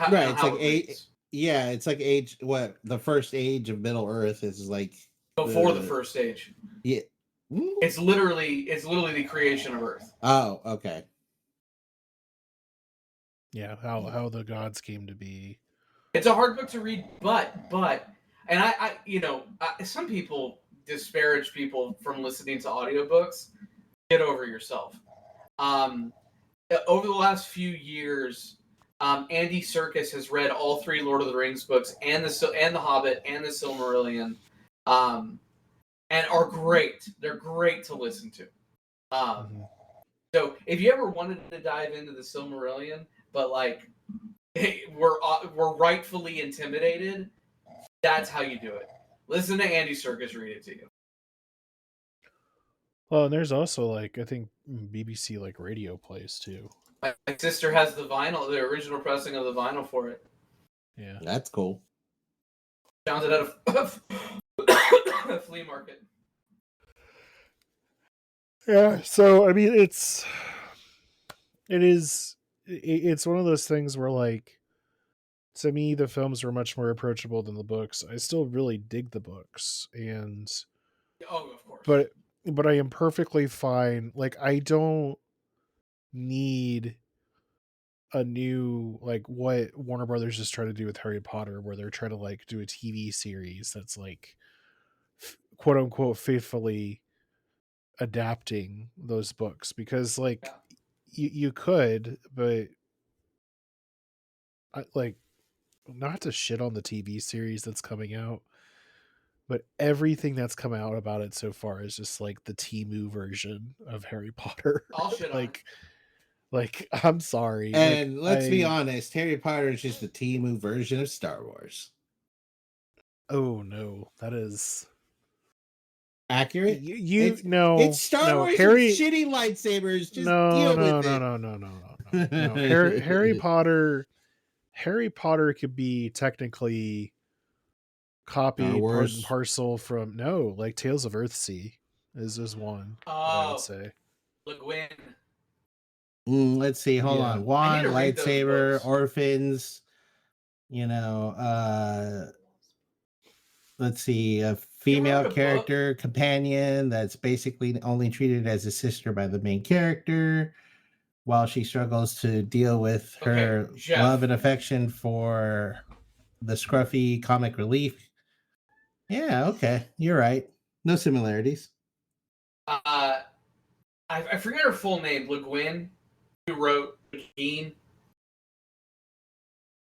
Right. It's How like it reads yeah, it's like age what the first age of Middle Earth is like before the first stage. yeah. It's literally the creation of Earth. Oh, okay. Yeah, how the gods came to be. It's a hard book to read, but and some people disparage people from listening to audiobooks. Get over yourself. Over the last few years, Andy Serkis has read all 3 Lord of the Rings books and the Hobbit and the Silmarillion, and are great. They're great to listen to. So if you ever wanted to dive into the Silmarillion, but like we're rightfully intimidated, that's how you do it. Listen to Andy Serkis read it to you. Well, and there's also like I think BBC like radio plays too. My sister has the vinyl, the original pressing of the vinyl for it. Yeah, That's cool. Found it at a flea market. yeah. So I mean, it's one of those things where like to me the films were much more approachable than the books. I still really dig the books, and Oh, of course. but I am perfectly fine. Like I don't need a new like what Warner Brothers is trying to do with Harry Potter, where they're trying to like do a TV series that's like quote unquote faithfully adapting those books, because like you could, but like not to shit on the TV series that's coming out, but everything that's come out about it so far is just like the Temu version of Harry Potter. I'll shit on it. Like I'm sorry. And let's be honest, Harry Potter is just the Temu version of Star Wars. Oh no, that is Accurate? it's Star Wars Harry with shitty lightsabers. Just no deal no with no it. no no no no no. Harry Potter could be technically Star copied part and Wars. parcel from like Tales of Earthsea is one that I would say. Le Guin. Let's see. Hold on. I need Wand, to read those lightsaber, books. orphans. Let's see. A female character companion that's basically only treated as a sister by the main character, while she struggles to deal with her Geoff. love and affection for the scruffy comic relief. Yeah, okay. You're right. No similarities. I forget her full name. Le Guin, who wrote Keen.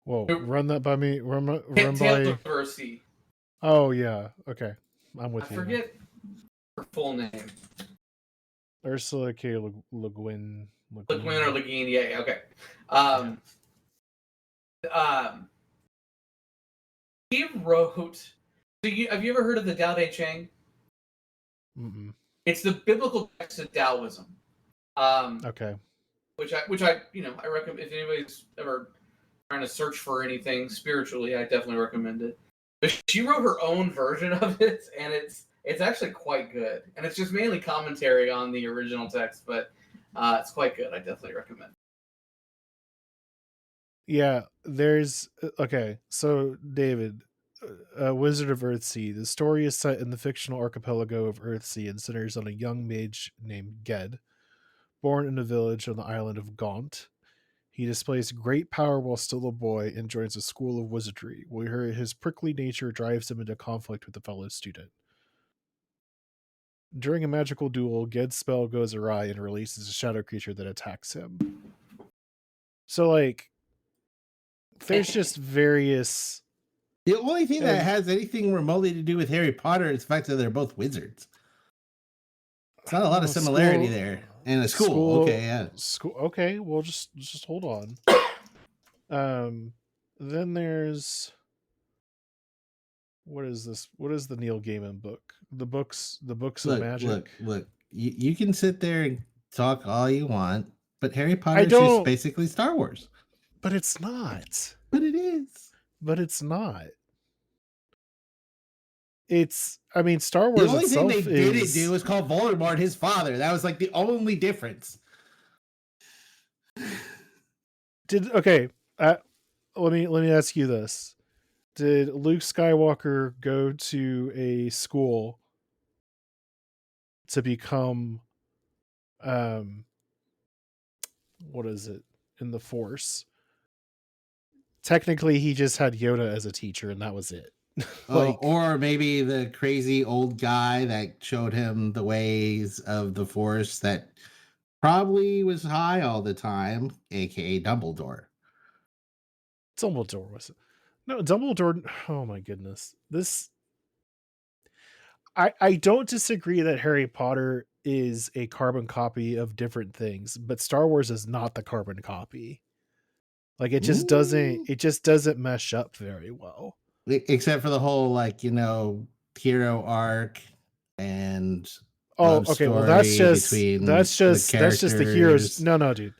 Whoa, run that by me. Run Tales by. of Earthsea. Oh yeah, okay. I'm with you. I forget her full name. Ursula K. Le Guin. Le Guin or Le Guin, yeah, okay. He wrote. Have you ever heard of the Tao Te Ching? Mm-mm. It's the biblical text of Taoism. Okay. Which I I recommend if anybody's ever trying to search for anything spiritually, I definitely recommend it. But she wrote her own version of it, and it's actually quite good. And it's just mainly commentary on the original text, but it's quite good. I definitely recommend it. Yeah, there's okay. So David, Wizard of Earthsea. The story is set in the fictional archipelago of Earthsea and centers on a young mage named Ged, born in a village on the island of Gaunt. He displays great power while still a boy and joins a school of wizardry, where his prickly nature drives him into conflict with a fellow student. During a magical duel, Ged's spell goes awry and releases a shadow creature that attacks him. So, like, there's just various. The only thing that has anything remotely to do with Harry Potter is the fact that they're both wizards. It's not a lot of similarity there. And a school. Okay, yeah. School. Okay, well, just hold on. Then there's what is this? What is the Neil Gaiman book? The books of magic. Look. You can sit there and talk all you want, But Harry I Potter is just don't, basically Star Wars. but it's not. But it is. But it's not. It's, I mean, Star The Wars only thing they itself didn't do is. was call Voldemort his father. That was like the only difference. Okay, let me ask you this: did Luke Skywalker go to a school to become, um, what is it, in the Force? Technically, he just had Yoda as a teacher, and that was it. Like, Or maybe the crazy old guy that showed him the ways of the Force that probably was high all the time, aka Dumbledore. Dumbledore was it? No, Dumbledore. Oh my goodness, this. I don't disagree that Harry Potter is a carbon copy of different things, but Star Wars is not the carbon copy. Like Ooh. it just doesn't mesh up very well. Except for the whole, like, hero arc and Oh, love okay. Well, story between the that's just the hero's. characters. No, dude,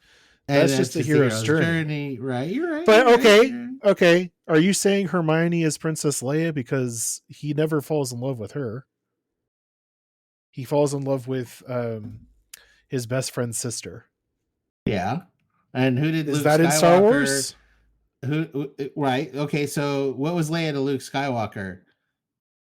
And that's just that's the just the hero's hero's journey. journey, right? You're right. But You're right. okay, You're right. okay. Are you saying Hermione is Princess Leia because he never falls in love with her? He falls in love with his best friend's sister. Yeah. And who did Is Luke that in Star Skywalker? Wars? Right? Okay, so what was Leia to Luke Skywalker?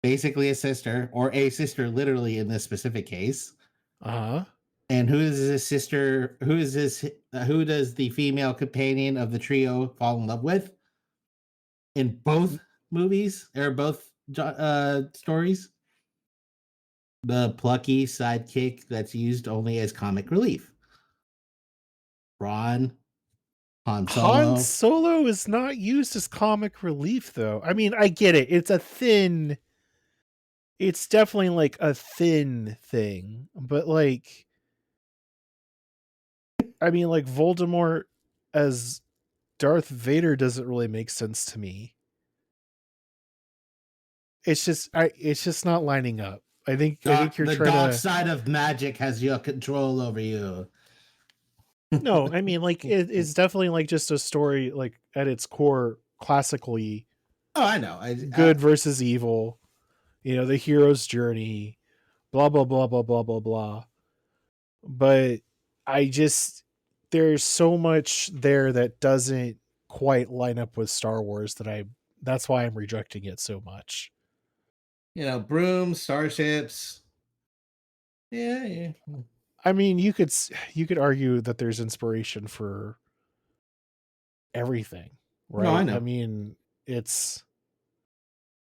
Basically a sister, or a sister, literally in this specific case. Uh huh. And who is this sister? Who is this? Who does the female companion of the trio fall in love with in both movies or both stories? The plucky sidekick that's used only as comic relief. Ron, Han Han Solo. Solo is not used as comic relief, though. I mean, I get it. It's definitely like a thin thing, but like, I mean, like Voldemort as Darth Vader doesn't really make sense to me. It's just not lining up. I think you're The trying dark to. side of magic has your control over you. No, I mean, like it's definitely like just a story, like at its core, classically Oh, I know. good versus evil. You know, the hero's journey, blah blah blah blah blah blah blah. But I just there's so much there that doesn't quite line up with Star Wars that I that's why I'm rejecting it so much. Brooms, starships. Yeah, yeah. I mean, you could argue that there's inspiration for everything, No, I right? I know. mean, it's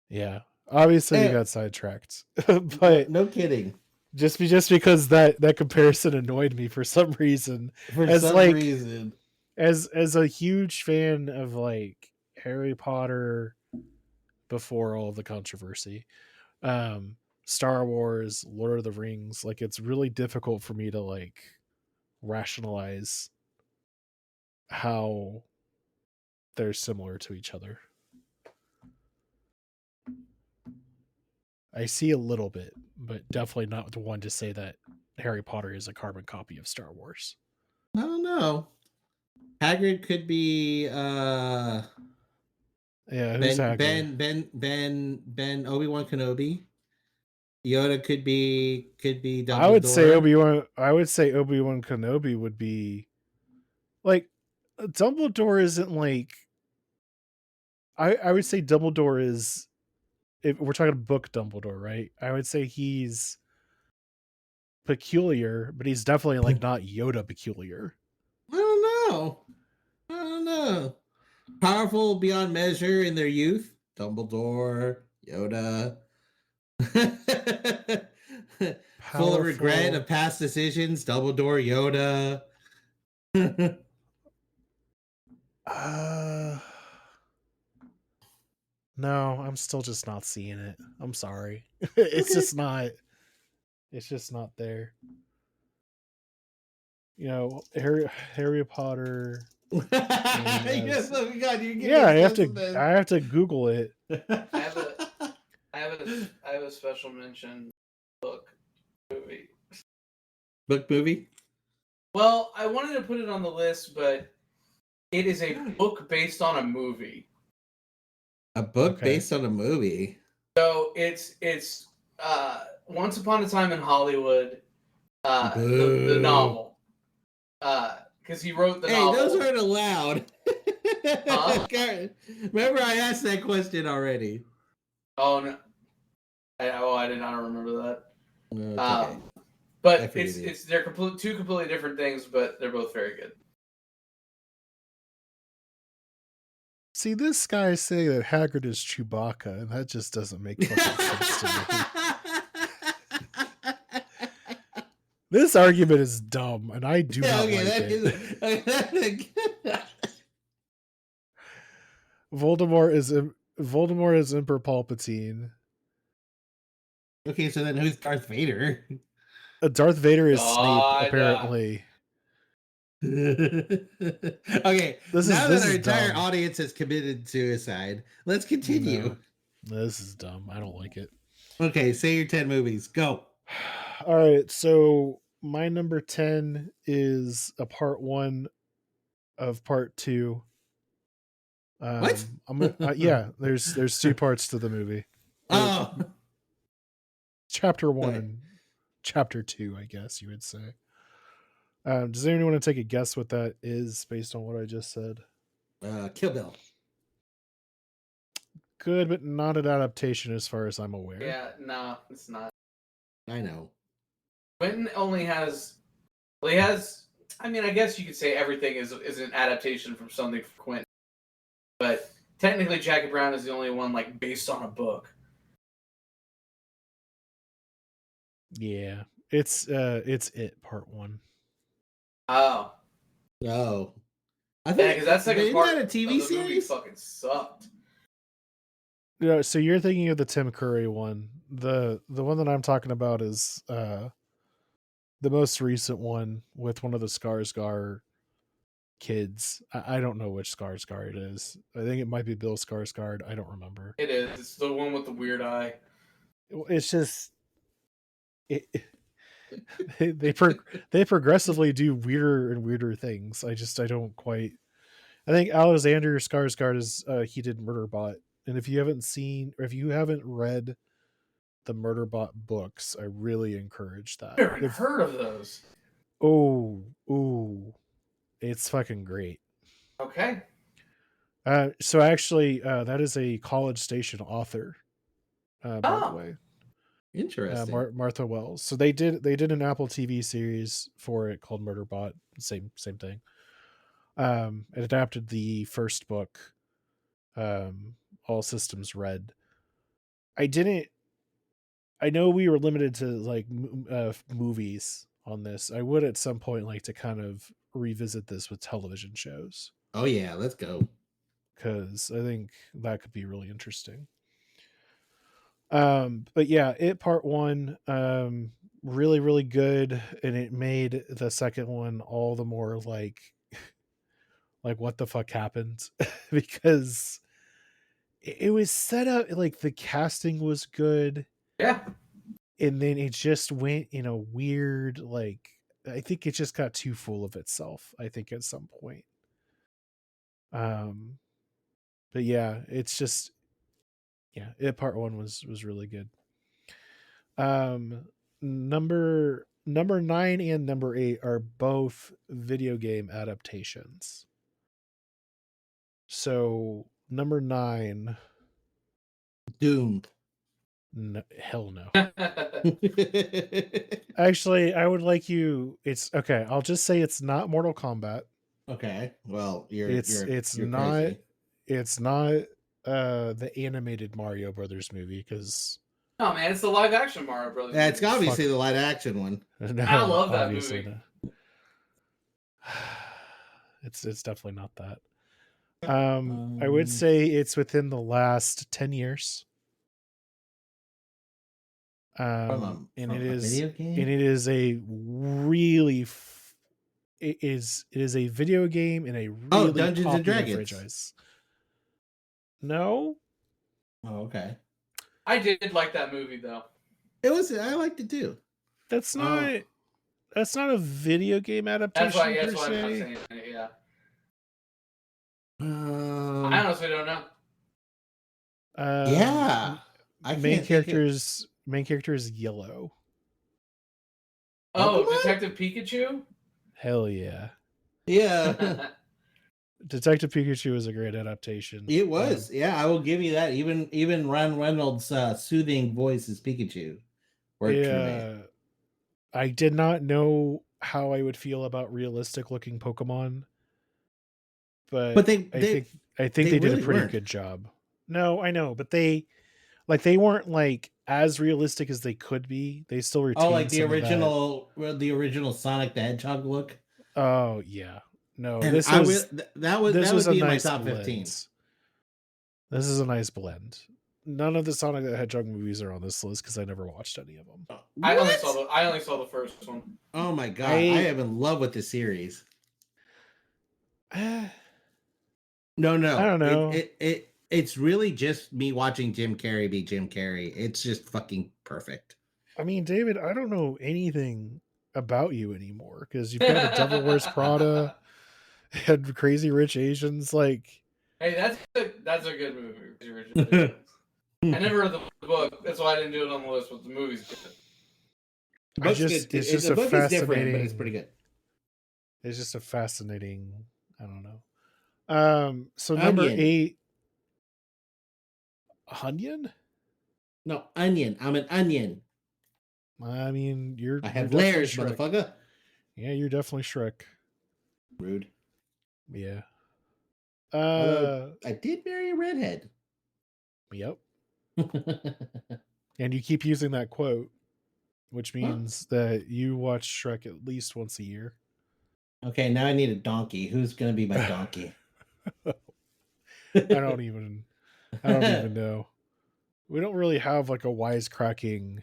yeah. Obviously, we Eh, got sidetracked, no, but no kidding. just because that comparison annoyed me for some reason, For as some like reason. as a huge fan of like Harry Potter before all of the controversy, um, Star Wars, Lord of the Rings, like it's really difficult for me to like rationalize how they're similar to each other. I see a little bit, but definitely not the one to say that Harry Potter is a carbon copy of Star Wars. I don't know. Hagrid could be Yeah, who's Hagrid? Ben Obi-Wan Kenobi. Yoda could be I would say Dumbledore. Obi Wan Kenobi would be like Dumbledore isn't like I would say Dumbledore is if we're talking book Dumbledore, right? I would say he's peculiar, but he's definitely like not Yoda peculiar. I don't know. I don't know. Powerful beyond measure in their youth. Dumbledore, Yoda. Full of regret Powerful. of past decisions. Dumbledore, Yoda. Uh no, I'm still just not seeing it. I'm sorry. Okay. It's just not there. You know, Harry Potter name Yes, as oh my God, you're getting yeah, obsessed with I have to Google it. I have a I have a special mention book movie. book movie. Well, I wanted to put it on the list, but it is a book based on a movie. A book Okay. based on a movie. So it's Once Upon a Time in Hollywood, the Boo. novel. Because he wrote the Hey, novel. those aren't allowed. Huh? Remember, I asked that question already. Oh no! I did not remember that. No, it's okay. But they're two completely different things, but they're both very good. See, this guy is saying that Hagrid is Chewbacca, and that just doesn't make fucking sense to me. This argument is dumb, and I do not like it. Voldemort is Emperor Palpatine. Okay, so then who's Darth Vader? Darth Vader is God. Snape, apparently. Okay, This now that our is entire dumb. audience has committed suicide, let's continue. No, this is dumb. I don't like it. Okay, say your 10 movies. Go. All right, so my number 10 is a part 1 of part 2. What? I'm gonna, yeah, there's 2 parts to the movie. Oh, Chapter 1 okay. and chapter 2, I guess you would say. Does anyone want to take a guess what that is based on what I just said? Kill Bill. Good, but not an adaptation as far as I'm aware. Yeah, no, it's not. I know. Quentin only has. Well, he has. I mean, I guess you could say everything is an adaptation from something from Quentin, but technically, Jackie Brown is the only one like based on a book. Yeah, it's it part 1. Oh, No. I yeah, think because that second isn't part that a of TV the movie series? fucking sucked. Yeah, so you're thinking of the Tim Curry one. The one that I'm talking about is the most recent one with one of the Skarsgård kids. I don't know which Skarsgård it is. I think it might be Bill Skarsgård. I don't remember. It is. It's the one with the weird eye. It's just it, they progressively do weirder and weirder things. I don't quite. I think Alexander Skarsgård is he did Murderbot, and if you haven't seen or if you haven't read the Murderbot books, I really encourage that. I've never even heard of those. Oh, it's fucking great. Okay. So actually, that is a College Station author, by the way. Interesting. Martha Wells. So they did an Apple TV series for it called Murderbot. Same thing. It adapted the first book, All Systems Red. I know we were limited to like movies on this. I would at some point like to kind of revisit this with television shows. Oh yeah, let's go. Because I think that could be really interesting. But yeah, it part 1, really, really good, and it made the second one all the more like what the fuck happened because it was set up like the casting was good. Yeah. And then it just went in a weird like I think it just got too full of itself, I think at some point. But yeah, it's just it part 1 was really good. Number 9 and number 8 are both video game adaptations. So number 9, Doom. no, hell no. Actually, I would like you. It's okay. I'll just say it's not Mortal Kombat. Okay. Well, you're not crazy. it's not the animated Mario Brothers movie because Oh man, it's the live action Mario Brothers. Yeah, it's movie. obviously the live action one. no, I love that obviously movie. no. It's definitely not that. I would say it's within the last 10 years. From And a video game? and it is a really it is a video game and a really Dungeons and popular Dragons. franchise. No. Oh, okay. I did like that movie though. I liked it too. That's not That's not a video game That's why. adaptation per That's why I'm not se. saying it. Yeah. I Um, honestly don't know. yeah, I Main can't think of character is yellow. Oh, Pokemon. Detective Pikachu. Hell yeah. Yeah, Detective Pikachu is a great adaptation. it was. Yeah, I will give you that. Even Ryan Reynolds' soothing voice as Pikachu worked for me. I did not know how I would feel about realistic looking Pokemon, but But they I think they they did a really pretty weren't. good job. No, I know, but they weren't like as realistic as they could be. They still Oh, like retained some of that. the original Sonic the Hedgehog look. Oh yeah. No, And I will this that was would a be in my nice top 15. blend. This is a nice blend. None of the Sonic the Hedgehog movies are on this list because I never watched any of them. I only saw What? the first one. Oh my god, I I am in love with the series. I No. don't know. It's really just me watching Jim Carrey be Jim Carrey. It's just fucking perfect. I mean, David, I don't know anything about you anymore because you've got The Devil Wears Prada and Crazy Rich Asians. Like, Hey, that's a good movie. I never read the book. That's why I didn't do it on the list. But the movie's good. The book's good too. it's just The a book is different, but it's pretty fascinating. good. It's just a fascinating. I don't know. So number Onion. 8, Onion. No, onion. I'm an onion. I mean, you're I have definitely layers, Shrek. motherfucker. Yeah, you're definitely Shrek. Rude. Yeah. Although I did marry a redhead. Yep. And you keep using that quote, which means that you watch Shrek at least once a year. Okay, now I need a donkey. Who's gonna be my donkey? I don't even know. We don't really have like a wisecracking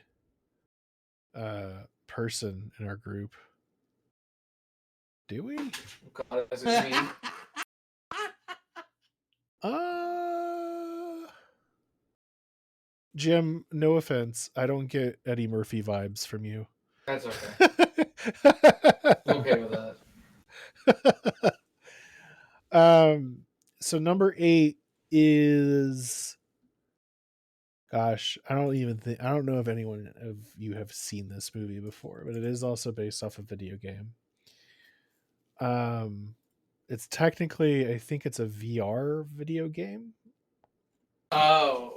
person in our group. Do we? God, that's what you mean. Jim, no offense. I don't get Eddie Murphy vibes from you. That's okay. I'm okay with that. So number 8 is, gosh, I don't know if anyone of you have seen this movie before, but it is also based off a video game. It's technically, I think it's a VR video game. Oh,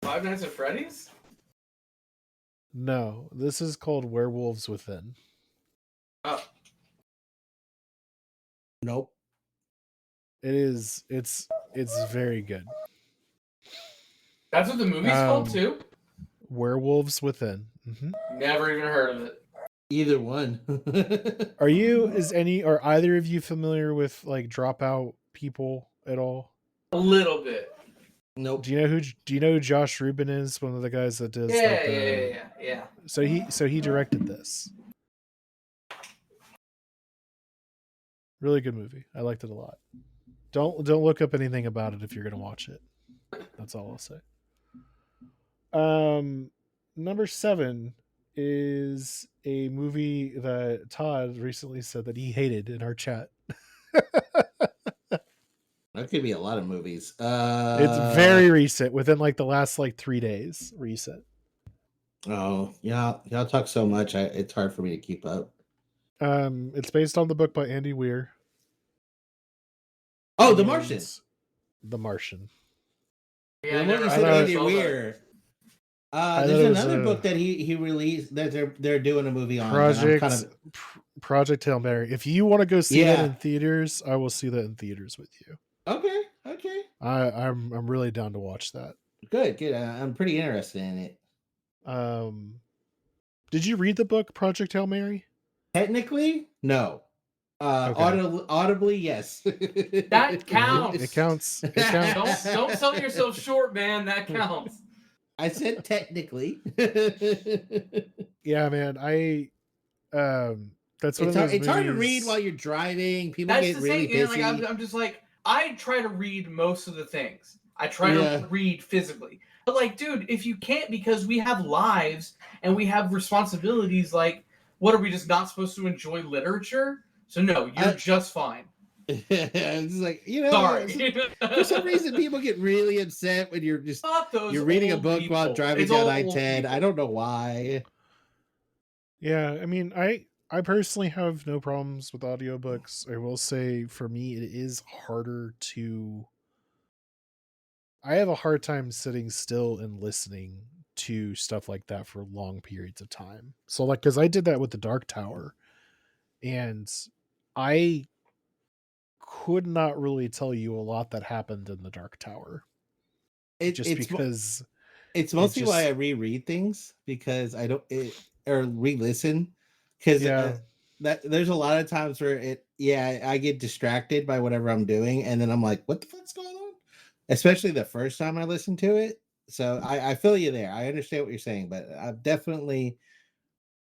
Five Nights at Freddy's? No, this is called Werewolves Within. Oh, Nope. It's very good. that's what the movie's called too? Werewolves Within. Never even heard of it. Either one. Are either of you familiar with like Dropout people at all? A little bit. Nope. Do you know who Josh Rubin is? One of the guys that does Yeah. So he directed this. Really good movie. I liked it a lot. Don't look up anything about it if you're gonna watch it. That's all I'll say. Number 7 is a movie that Todd recently said that he hated in our chat. That could be a lot of movies. It's very recent, within like the last like 3 days. Recent. Oh, yeah. Y'all talk so much. It's hard for me to keep up. It's based on the book by Andy Weir. Oh, The Martian. The Martian. Yeah, The one you said Andy Weir. There's another book that he released that they're doing a movie on. Project Hail Mary. If you want to go see that in theaters, I will see that in theaters with you. Okay. I'm really down to watch that. Good. I'm pretty interested in it. Did you read the book Project Hail Mary? Technically, no. Okay. Audibly, yes. That counts. It counts. It counts. Don't sell yourself short, man. That counts. I said technically. Yeah, man. That's what it's hard to read while you're driving. People get really busy. I'm just like, I try to read most of the things. I try to read physically. But like, dude, if you can't because we have lives and we have responsibilities, like What are we just not supposed to enjoy literature? So no, you're just fine. It's like, you know, Sorry. for some reason people get really upset when you're reading a book people. while driving It's down all I-10. old I people. don't know why. Yeah, I mean, I personally have no problems with audiobooks. I will say for me it is harder to I have a hard time sitting still and listening to stuff like that for long periods of time. So like cuz I did that with the Dark Tower and I could not really tell you a lot that happened in the Dark Tower It, just it's because it's it mostly why I just reread things because I don't or re-listen because yeah, that there's a lot of times where I get distracted by whatever I'm doing and then I'm like, what the fuck's going on? Especially the first time I listen to it. So I feel you there. I understand what you're saying, but I've definitely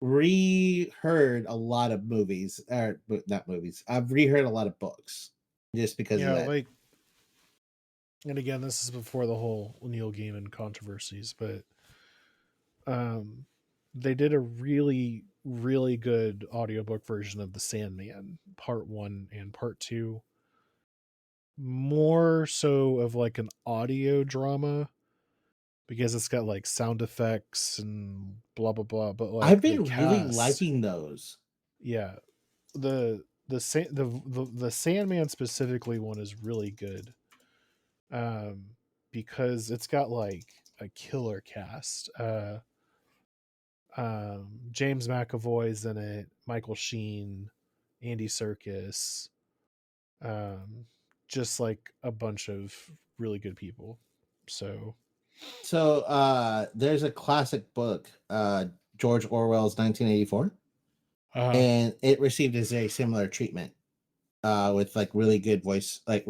reheard a lot of movies or not movies. I've reheard a lot of books just because of yeah, that. like and again this is before the whole Neil Gaiman controversies, but um they did a really good audiobook version of The Sandman part 1 and part 2, more so of like an audio drama because it's got like sound effects and blah blah blah, but I've like the been really cast, liking those. yeah, the Sandman specifically one is really good, um because it's got like a killer cast. James McAvoy's in it, Michael Sheen, Andy Serkis, um, just like a bunch of really good people. So, So there's a classic book, George Orwell's 1984, uh, and it received a very similar treatment with like really good voice, like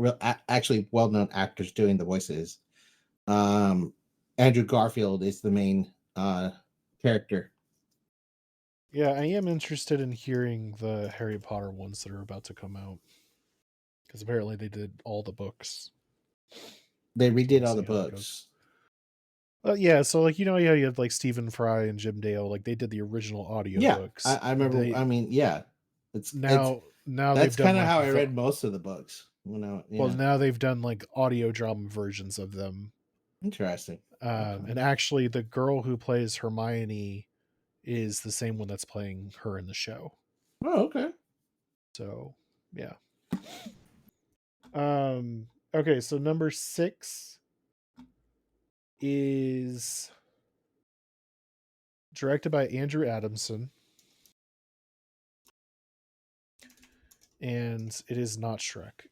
actually well-known actors doing the voices. Um Andrew Garfield is the main character. yeah, I am interested in hearing the Harry Potter ones that are about to come out because apparently they did all the books. They So redid we'll all the see how that goes. books. Yeah, so like yeah, you had like Stephen Fry and Jim Dale, like they did the original Yeah, audiobooks. I remember. They I mean, yeah, it's now they've that's done kind of like how I the read most of the books. well Yeah, now they've done like audio drama versions of them. interesting. Okay. And actually the girl who plays Hermione is the same one that's playing her in the show. Oh, okay. So yeah. Um okay, so number 6 is directed by Andrew Adamson, and it is not Shrek.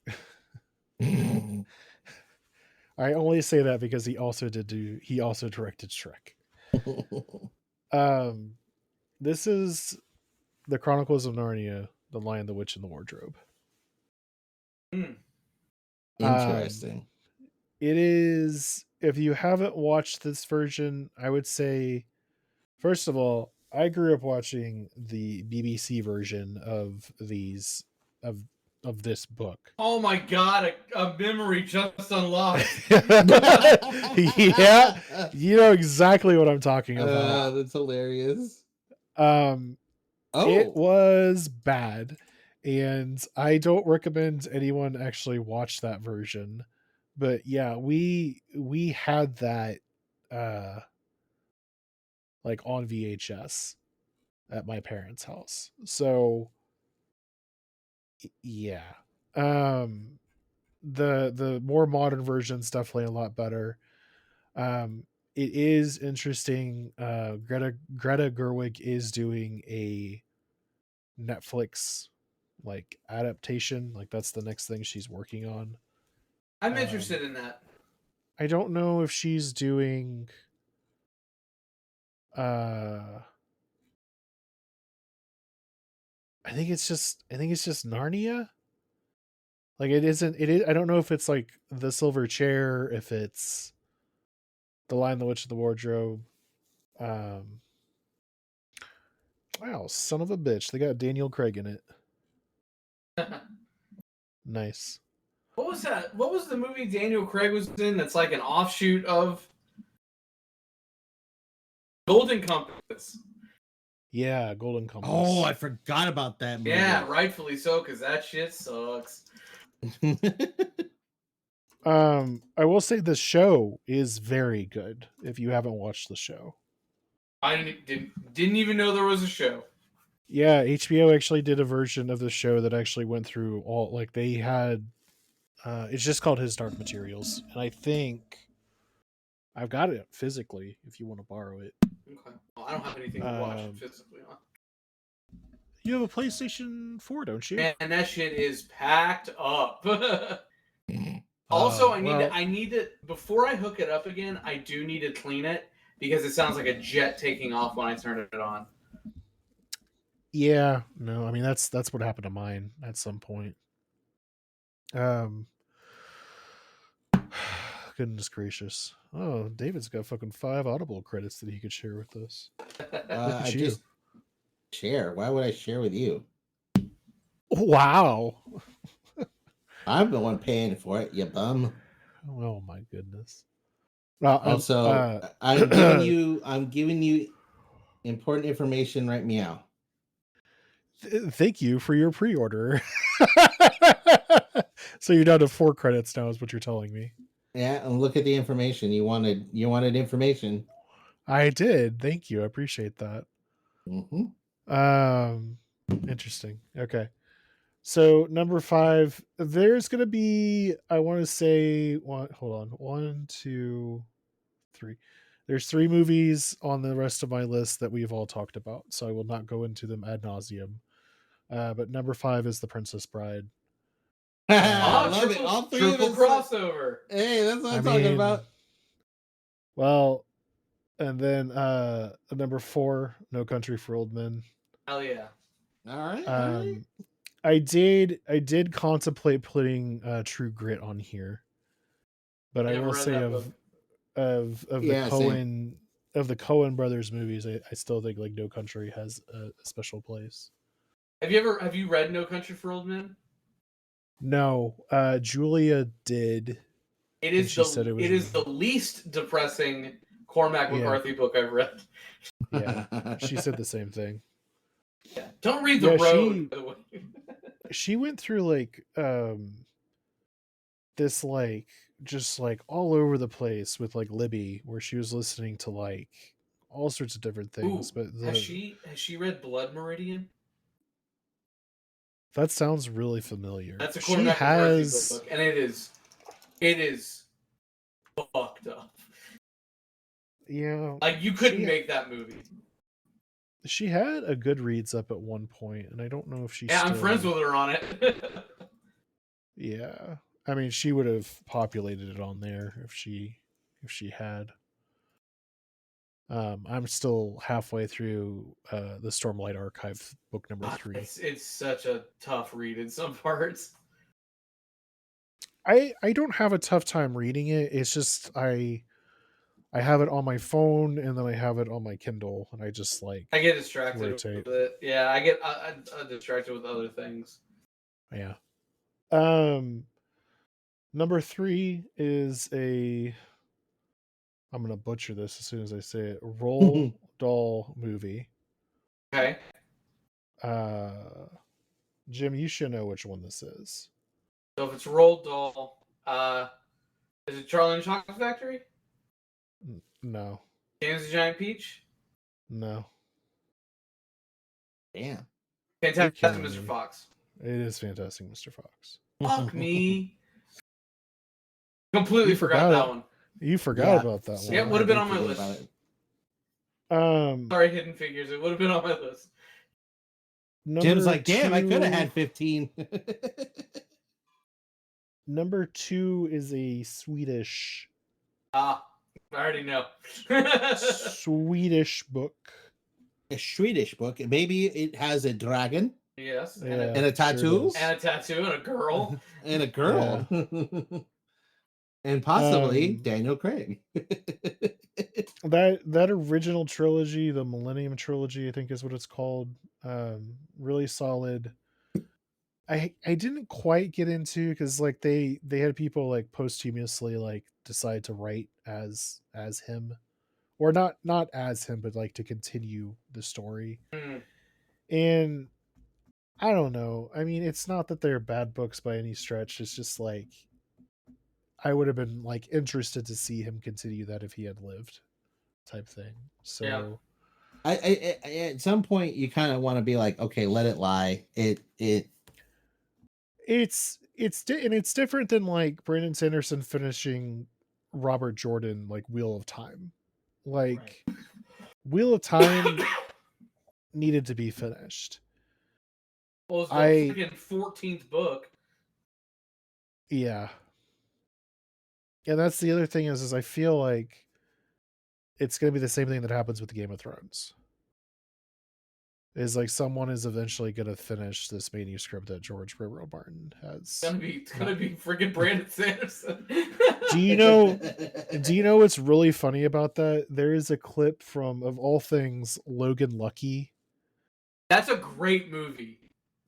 I only say that because he also directed Shrek. Um this is The Chronicles of Narnia, The Lion, the Witch, and the Wardrobe. Hmm. Um Interesting. it is, if you haven't watched this version, I would say first of all, I grew up watching the BBC version of these of this book. Oh my god, a memory just unlocked. Yeah, you know exactly what I'm talking about. That's hilarious. Um, it Oh, was bad, and I don't recommend anyone actually watch that version. But yeah, we had that uh like on VHS at my parents' house. So yeah. Um the more modern version's definitely a lot better. It is interesting. Greta Gerwig is doing a Netflix like adaptation. Like that's the next thing she's working on. I'm Um, interested in that. I don't know if she's doing uh I think it's just Narnia. Like it is I don't know if it's like The Silver Chair, if it's The Lion, the Witch, and the Wardrobe. Um wow, son of a bitch. They got Daniel Craig in it. Nice. What was that? What was the movie Daniel Craig was in that's like an offshoot of Golden Compass? Yeah, Golden Oh, Compass. I forgot about that movie. Yeah, rightfully so, because that shit sucks. I will say the show is very good if you haven't watched the show. I didn't even know there was a show. Yeah, HBO actually did a version of the show that actually went through all, like, they had it's just called His Dark Materials, and I think I've got it physically if you want to borrow it. Okay. Well, I don't have anything to watch it physically on. You have a PlayStation 4, don't you? Man, that shit is packed up. Also, I need to before I hook it up again, I do need to clean it because it sounds like a jet taking off when I turn it on. Yeah, no, I mean that's what happened to mine at some point. Goodness gracious. Oh, David's got fucking 5 Audible credits that he could share with us. Look at I you. just share. Why would I share with you? Wow. I'm the one paying for it, you bum. Oh my goodness. Also, I'm giving you important information right meow. Thank you for your pre-order. So you're down to 4 credits now is what you're telling me. Yeah, and look at the information. You wanted information. I did. Thank you. I appreciate that. Mm-hmm. Interesting. Okay. So number 5, there's gonna be, I want to say, hold on, 1, 2, 3. There's 3 movies on the rest of my list that we've all talked about, so I will not go into them ad nauseum. But number 5 is The Princess Bride. I love it. All 3 triple of us. crossover. Hey, that's what I'm talking about. Well, and then number 4, No Country for Old Men. Hell yeah. All right. I did contemplate putting True Grit on here, but I will say of Yeah, the Coen brothers movies, I still think like No Country has a special place. Have you read No Country for Old Men? No, Julia did. It is the least depressing Cormac McCarthy book I've read. Yeah, she said the same thing. Yeah. Don't read The Road, by the way. She went through like this like just like all over the place with like Libby, where she was listening to like all sorts of different things. Ooh, But has she read Blood Meridian? That sounds really familiar. That's a Cormac McCarthy book, and it is fucked up. Yeah, like you couldn't make that movie. She had a Goodreads up at one point, and I don't know if she's I'm friends with her on it. Yeah, I mean, she would have populated it on there if she had. I'm still halfway through the Stormlight Archive, book number 3. It's such a tough read in some parts. I don't have a tough time reading it. It's just I have it on my phone, and then I have it on my Kindle, and I just like I get distracted rotate. with it. Yeah, I get distracted with other things. Yeah. Number 3 is I'm gonna butcher this as soon as I say it. Roll Doll movie. Okay. Jim, you should know which one this is. So if it's Roald Dahl, is it Charlie and the Chocolate Factory? No. James the Giant Peach? No. Damn. Fantastic Mr. Fox. It is Fantastic Mr. Fox. Fuck me. Completely forgot that one. You forgot about that one. Yeah, it would have been on my list. Sorry, Hidden Figures. It would have been on my list. Jim's like, damn, I could have had 15. Number 2 is a Swedish. I already know. Swedish book. A Swedish book. Maybe it has a dragon. Yes. And a tattoo. And a tattoo and a girl. And a girl. Yeah. And possibly Daniel Craig. that original trilogy, the Millennium Trilogy, I think is what it's called. Really solid. I didn't quite get into, because like they had people like posthumously like decide to write as him or not as him, but like to continue the story. Mm, And I don't know. I mean, it's not that they're bad books by any stretch. It's just like I would have been like interested to see him continue that if he had lived, type thing. yeah. So I at some point you kind of want to be like, okay, let it lie. It and it's different than like Brandon Sanderson finishing Robert Jordan like Wheel of Time. Like right. Wheel of Time needed to be finished. Well, it's the I freaking 14th book. yeah. And that's the other thing is I feel like it's going to be the same thing that happens with Game of Thrones. Is like someone is eventually going to finish this manuscript that George R. R. Martin has. It's gonna be freaking Brandon Sanderson. Do you know? Do you know what's really funny about that? There is a clip from, of all things, Logan Lucky. That's a great movie.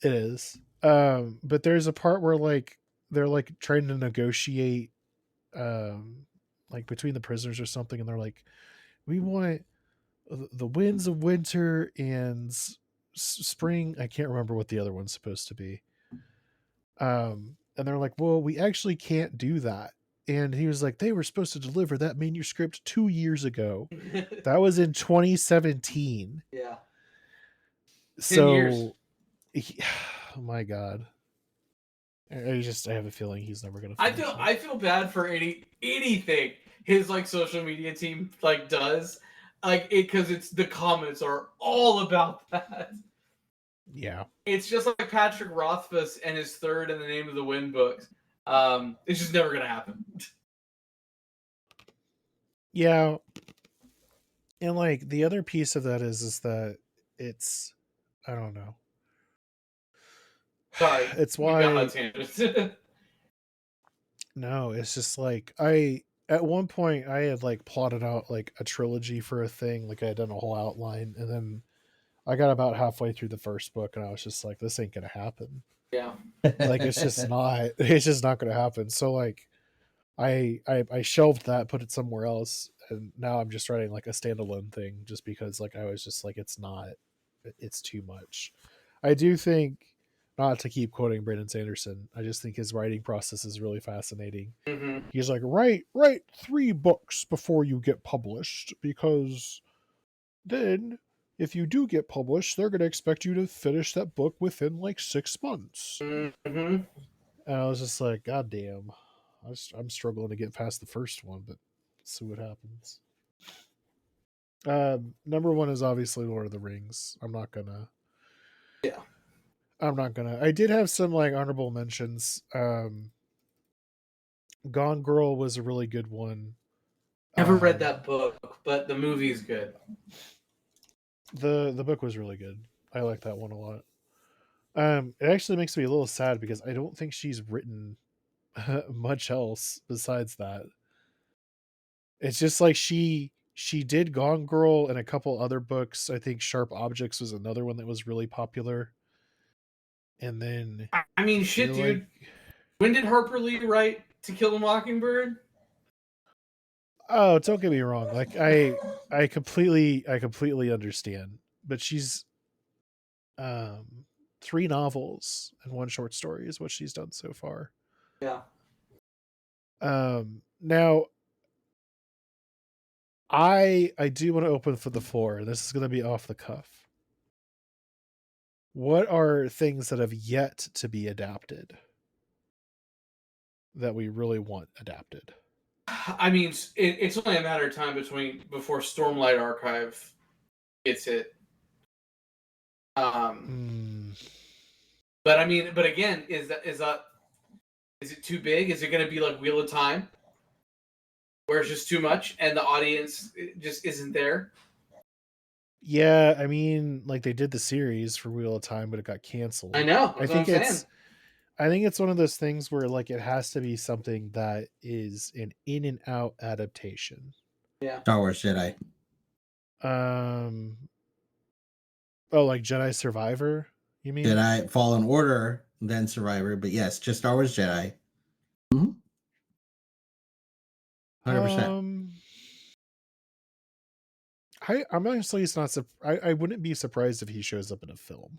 It is. But there's a part where like they're like trying to negotiate, like between the prisoners or something, and they're like, we want the winds of winter and spring. I can't remember what the other one's supposed to be. And they're like, well, we actually can't do that. And he was like, they were supposed to deliver that manuscript 2 years ago. That was in 2017. Yeah. 10 years. So, oh my God. I have a feeling he's never gonna finish it. I feel bad for anything his like social media team like does, like it because it's the comments are all about that. Yeah. It's just like Patrick Rothfuss and his third in the Name of the Wind books. It's just never gonna happen. Yeah. And like the other piece of that is that it's, I don't know. Sorry, It's we got why a tangent. no, it's just like I at one point I had like plotted out like a trilogy for a thing, like I had done a whole outline, and then I got about halfway through the first book and I was just like, this ain't gonna happen. Yeah. Like it's just not gonna happen. So like I shelved that, put it somewhere else, and now I'm just writing like a standalone thing just because like I was just like it's too much. I do think, not to keep quoting Brandon Sanderson, I just think his writing process is really fascinating. Mm-hmm. He's like, write 3 books before you get published, because then if you do get published, they're going to expect you to finish that book within like 6 months. Mm-hmm. And I was just like, God damn, I'm struggling to get past the first one, but let's see what happens. Number 1 is obviously Lord of the Rings. Yeah. I did have some like honorable mentions. Gone Girl was a really good one. Never read that book, but the movie's good. The book was really good. I like that one a lot. It actually makes me a little sad because I don't think she's written much else besides that. It's just like she did Gone Girl and a couple other books. I think Sharp Objects was another one that was really popular. And then I mean, shit, dude. When did Harper Lee write To Kill a Mockingbird? Oh, don't get me wrong. Like I completely understand. But she's 3 novels and 1 short story is what she's done so far. Yeah. Now I do want to open for the floor. This is going to be off the cuff. What are things that have yet to be adapted that we really want adapted? I mean, it's only a matter of time before Stormlight Archive gets it. But I mean, but again, is it too big? Is it going to be like Wheel of Time, where it's just too much and the audience just isn't there? Yeah, I mean, like they did the series for Wheel of Time, but it got canceled. I know. That's what I'm saying. I think it's one of those things where like it has to be something that is an in and out adaptation. Yeah. Star Wars Jedi. Oh, like Jedi Survivor, you mean? Jedi Fallen Order, then Survivor, but yes, just Star Wars Jedi. 100%. I'm honestly it's not. I wouldn't be surprised if he shows up in a film.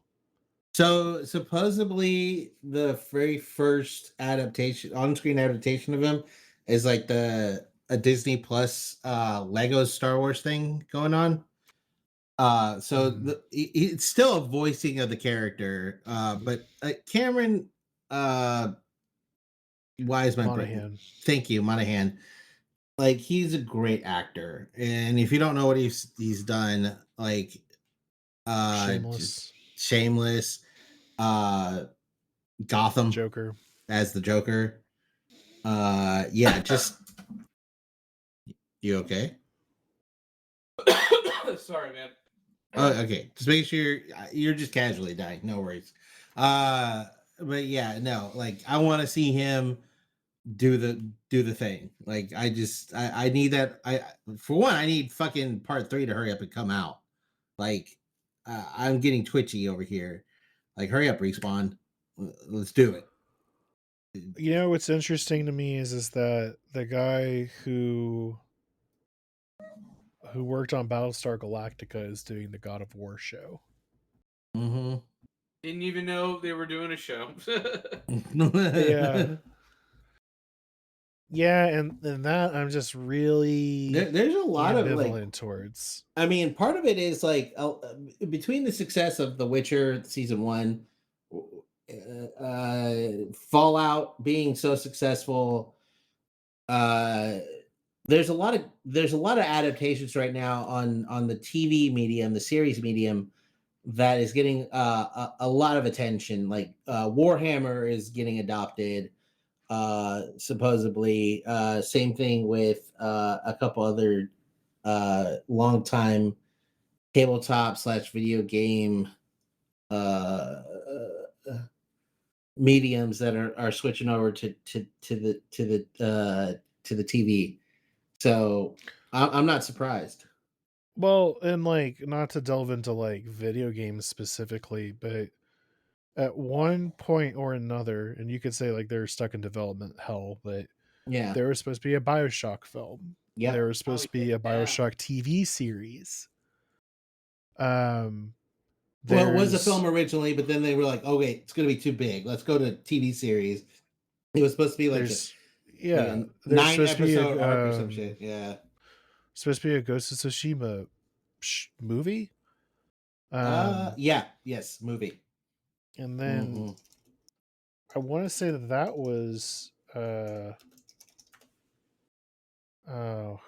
So supposedly the very first adaptation, on-screen adaptation of him, is like a Disney Plus Lego Star Wars thing going on. So it's still a voicing of the character, but Cameron Wiseman, Monahan, thank you, Monahan. Like he's a great actor, and if you don't know what he's done, like just Shameless, Shameless, uh, Gotham Joker. as the Joker. Yeah, just you okay? Sorry, man. Oh, okay. Just make sure you're just casually dying. No worries. But yeah, no, like I want to see him do the thing. Like I need that. I for one, I need fucking part 3 to hurry up and come out. Like I'm getting twitchy over here. Like hurry up, Respawn. Let's do it. You know what's interesting to me is that the guy who worked on Battlestar Galactica is doing the God of War show. Mm-hmm. Didn't even know they were doing a show. Yeah. Yeah, and that I'm just really There's a lot of like, ambivalent towards. I mean, part of it is like between the success of The Witcher season 1, Fallout being so successful, uh, there's a lot of adaptations right now on the TV medium, the series medium that is getting a lot of attention. Like Warhammer is getting adopted, supposedly. Same thing with a couple other long time tabletop slash video game uh, mediums that are switching over to the TV. So I'm not surprised. Well, and like not to delve into like video games specifically, but at one point or another, and you could say like they're stuck in development hell, but Yeah. there was supposed to be a BioShock film. There Yep. was supposed to be a BioShock TV series. Well, it was a film There's originally, but then they were like, "Oh wait, it's going to be too big. Let's go to TV series." It was supposed to be like there's like yeah, a there's 9 supposed to be episode arc or a some shit. Yeah. supposed to be a Ghost of Tsushima movie. Yeah. Yes. Movie. And then Mm-hmm. I want to say that was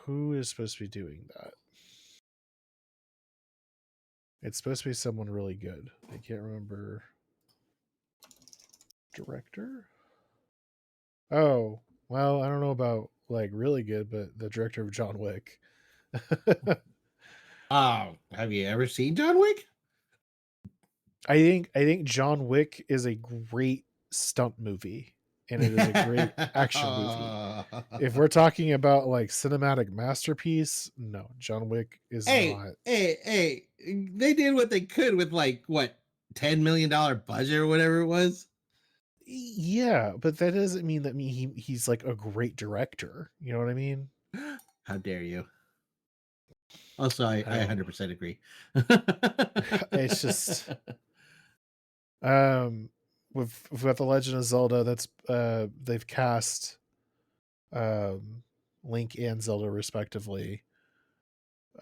who is supposed to be doing that? It's supposed to be someone really good. I can't remember. Director? Oh, well, I don't know about like really good, but the director of John Wick. Have you ever seen John Wick? I think John Wick is a great stunt movie and it is a great action movie. If we're talking about like cinematic masterpiece, no, John Wick is hey, not. hey, they did what they could with like what $10 million budget or whatever it was. Yeah, but that doesn't mean that he's like a great director. You know what I mean? How dare you? Also, I I don't. 100% agree. It's just um with the Legend of Zelda. That's they've cast Link and Zelda respectively.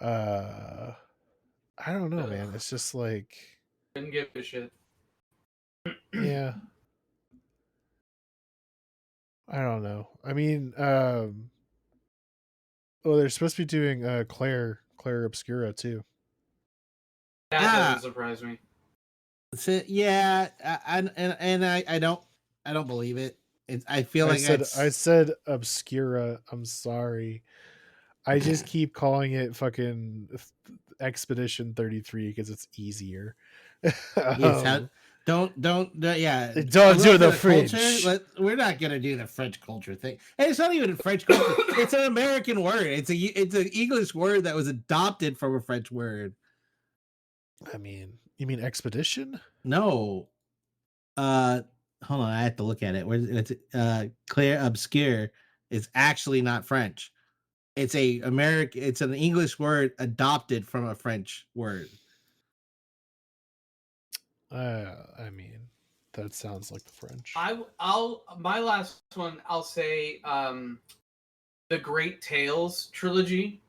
Uh, I don't know, man. It's just like Didn't give a shit. yeah. I don't know. I mean, oh, they're supposed to be doing Claire Obscura too. That Ah, doesn't surprise me. so, yeah, I don't believe it. I feel like I it's said Obscura. I'm sorry. I just keep calling it fucking Expedition 33 because it's easier. yes. How, um, yeah. A don't little do bit the of culture. fringe. We're not gonna do the French culture thing. And it's not even a French culture. It's an American word. It's an English word that was adopted from a French word. I mean, you mean Expedition? No. Hold on. I have to look at it. Where it's Claire Obscure is actually not French. It's it's an English word adopted from a French word. I mean, that sounds like the French. I'll my last one. I'll say the Great Tales trilogy,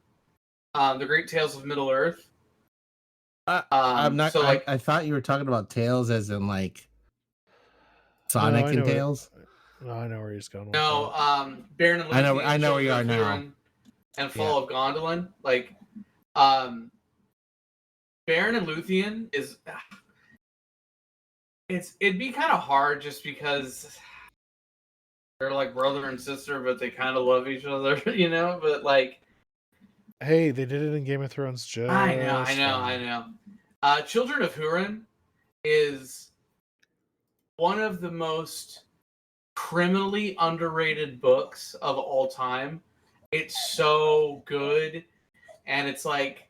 the Great Tales of Middle Earth. I'm not. So like, I thought you were talking about Tails as in like Sonic I and know Tails. I know where he's going with no, that. Baron and Luthien, I know where Children you are of now. Huron, and Fall of Gondolin. Like, Baron and Luthien is it'd be kind of hard just because they're like brother and sister, but they kind of love each other, you know. But like, Hey, they did it in Game of Thrones. I know. Children of Huron is one of the most criminally underrated books of all time. It's so good, and it's like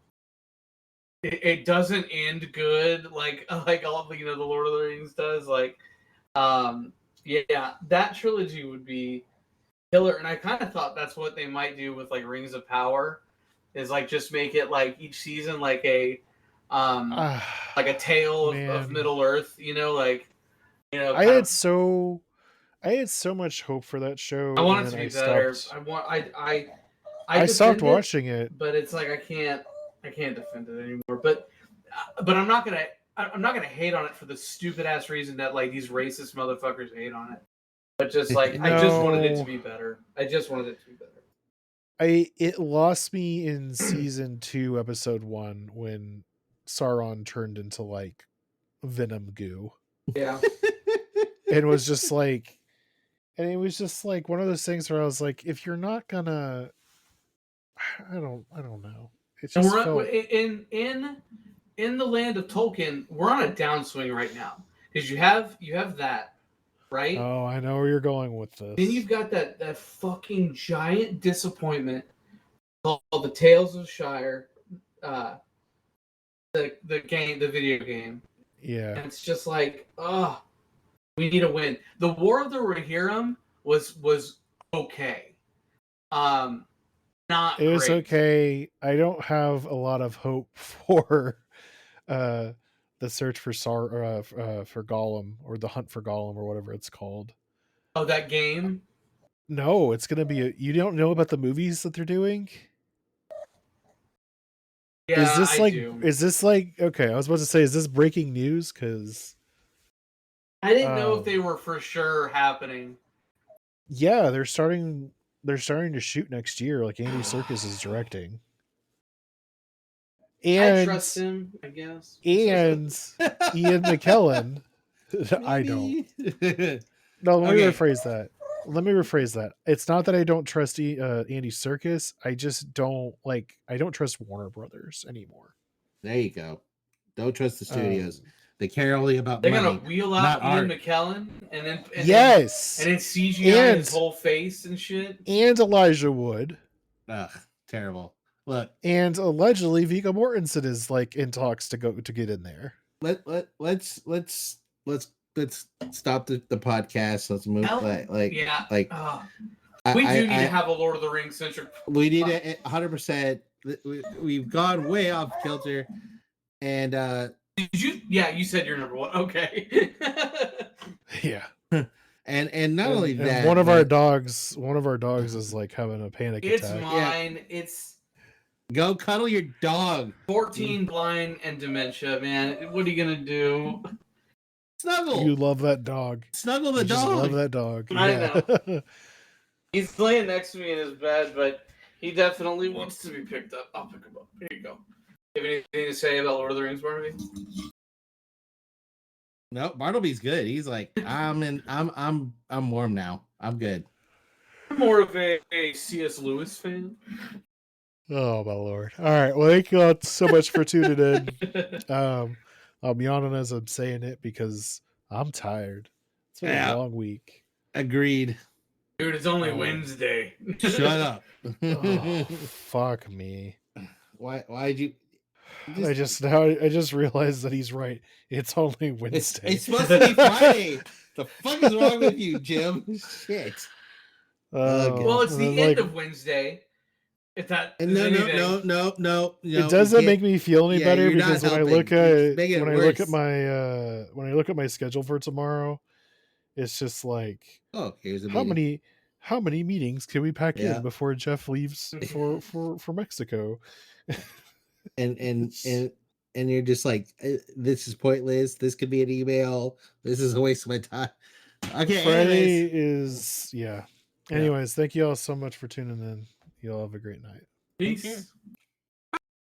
it doesn't end good like all the the Lord of the Rings does. Like, yeah, that trilogy would be killer, and I kind of thought that's what they might do with like Rings of Power, is like just make it like each season like a tale of Middle Earth, I had so much hope for that show. I want and it to then be better. I stopped defend it, watching it, but it's like I can't defend it anymore. But I'm not gonna hate on it for the stupid ass reason that like these racist motherfuckers hate on it. But just like I just wanted it to be better. It lost me in season 2, episode 1, when Sauron turned into like venom goo. Yeah. It was just like, and it was just like one of those things where I was like, if you're not gonna, I don't know. It just felt in the land of Tolkien, we're on a downswing right now because you have that, right? Oh, I know where you're going with this. Then you've got that fucking giant disappointment called the Tales of Shire, the video game. Yeah, And it's just like, we need a win. The War of the Rohirrim was okay. Not it was great. okay. I don't have a lot of hope for the search for for Gollum, or the hunt for Gollum, or whatever it's called. Oh, that game? No, it's gonna be you don't know about the movies that they're doing? Yeah, I do. Is this like, okay, I was about to say, is this breaking news? Because I didn't know if they were for sure happening. Yeah, they're starting to shoot next year. Like, Andy Serkis is directing. And I trust him, I guess. And Ian McKellen. I don't. No, let me rephrase that. It's not that I don't trust Andy Serkis. I just don't I don't trust Warner Brothers anymore. There you go. Don't trust the studios. They care only about they're money. They're gonna wheel out Ian McKellen and then yes, and then CGI his whole face and shit. And Elijah Wood. Ugh, terrible. Look, and allegedly Viggo Mortensen is like in talks to get in there. Let's stop the podcast. Let's move. We do need to have a Lord of the Rings centric. We need it 100%. We've gone way off kilter. And did you? Yeah, you said you're number 1. Okay. Yeah. And not only that, one of our dogs is like having a panic attack. It's mine. Yeah. It's go cuddle your dog. 14, blind, and dementia, man. What are you gonna do? Snuggle. You love that dog. Snuggle the dog. Just love that dog. I know. He's laying next to me in his bed, but he definitely wants to be picked up. I'll pick him up. Here you go. You have anything to say about Lord of the Rings, Barnaby? No, Bartleby's good. He's like, I'm warm now. I'm good. I'm more of a C.S. Lewis fan. Oh my lord! All right, well, thank you all so much for tuning in. I'm yawning as I'm saying it because I'm tired. It's been a long week. Agreed. Dude, it's only Wednesday. Shut up. Oh, fuck me. Why'd you? I just realized that he's right. It's only Wednesday. It's supposed to be Friday. The fuck is wrong with you, Jim? Shit. Well, it's the end of Wednesday. If that And is no, anything, no. It doesn't make me feel any Yeah, better you're not because when I look helping. You're just at making it when I look at worse. my schedule for tomorrow, it's just like Oh, here's a how meeting. many meetings can we pack in Yeah. before Geoff leaves for Mexico? And you're just like, this is pointless. This could be an email. This is a waste of my time. Okay, Friday anyways. is yeah. Yeah. Anyways, thank you all so much for tuning in. You all have a great night. Take care. peace.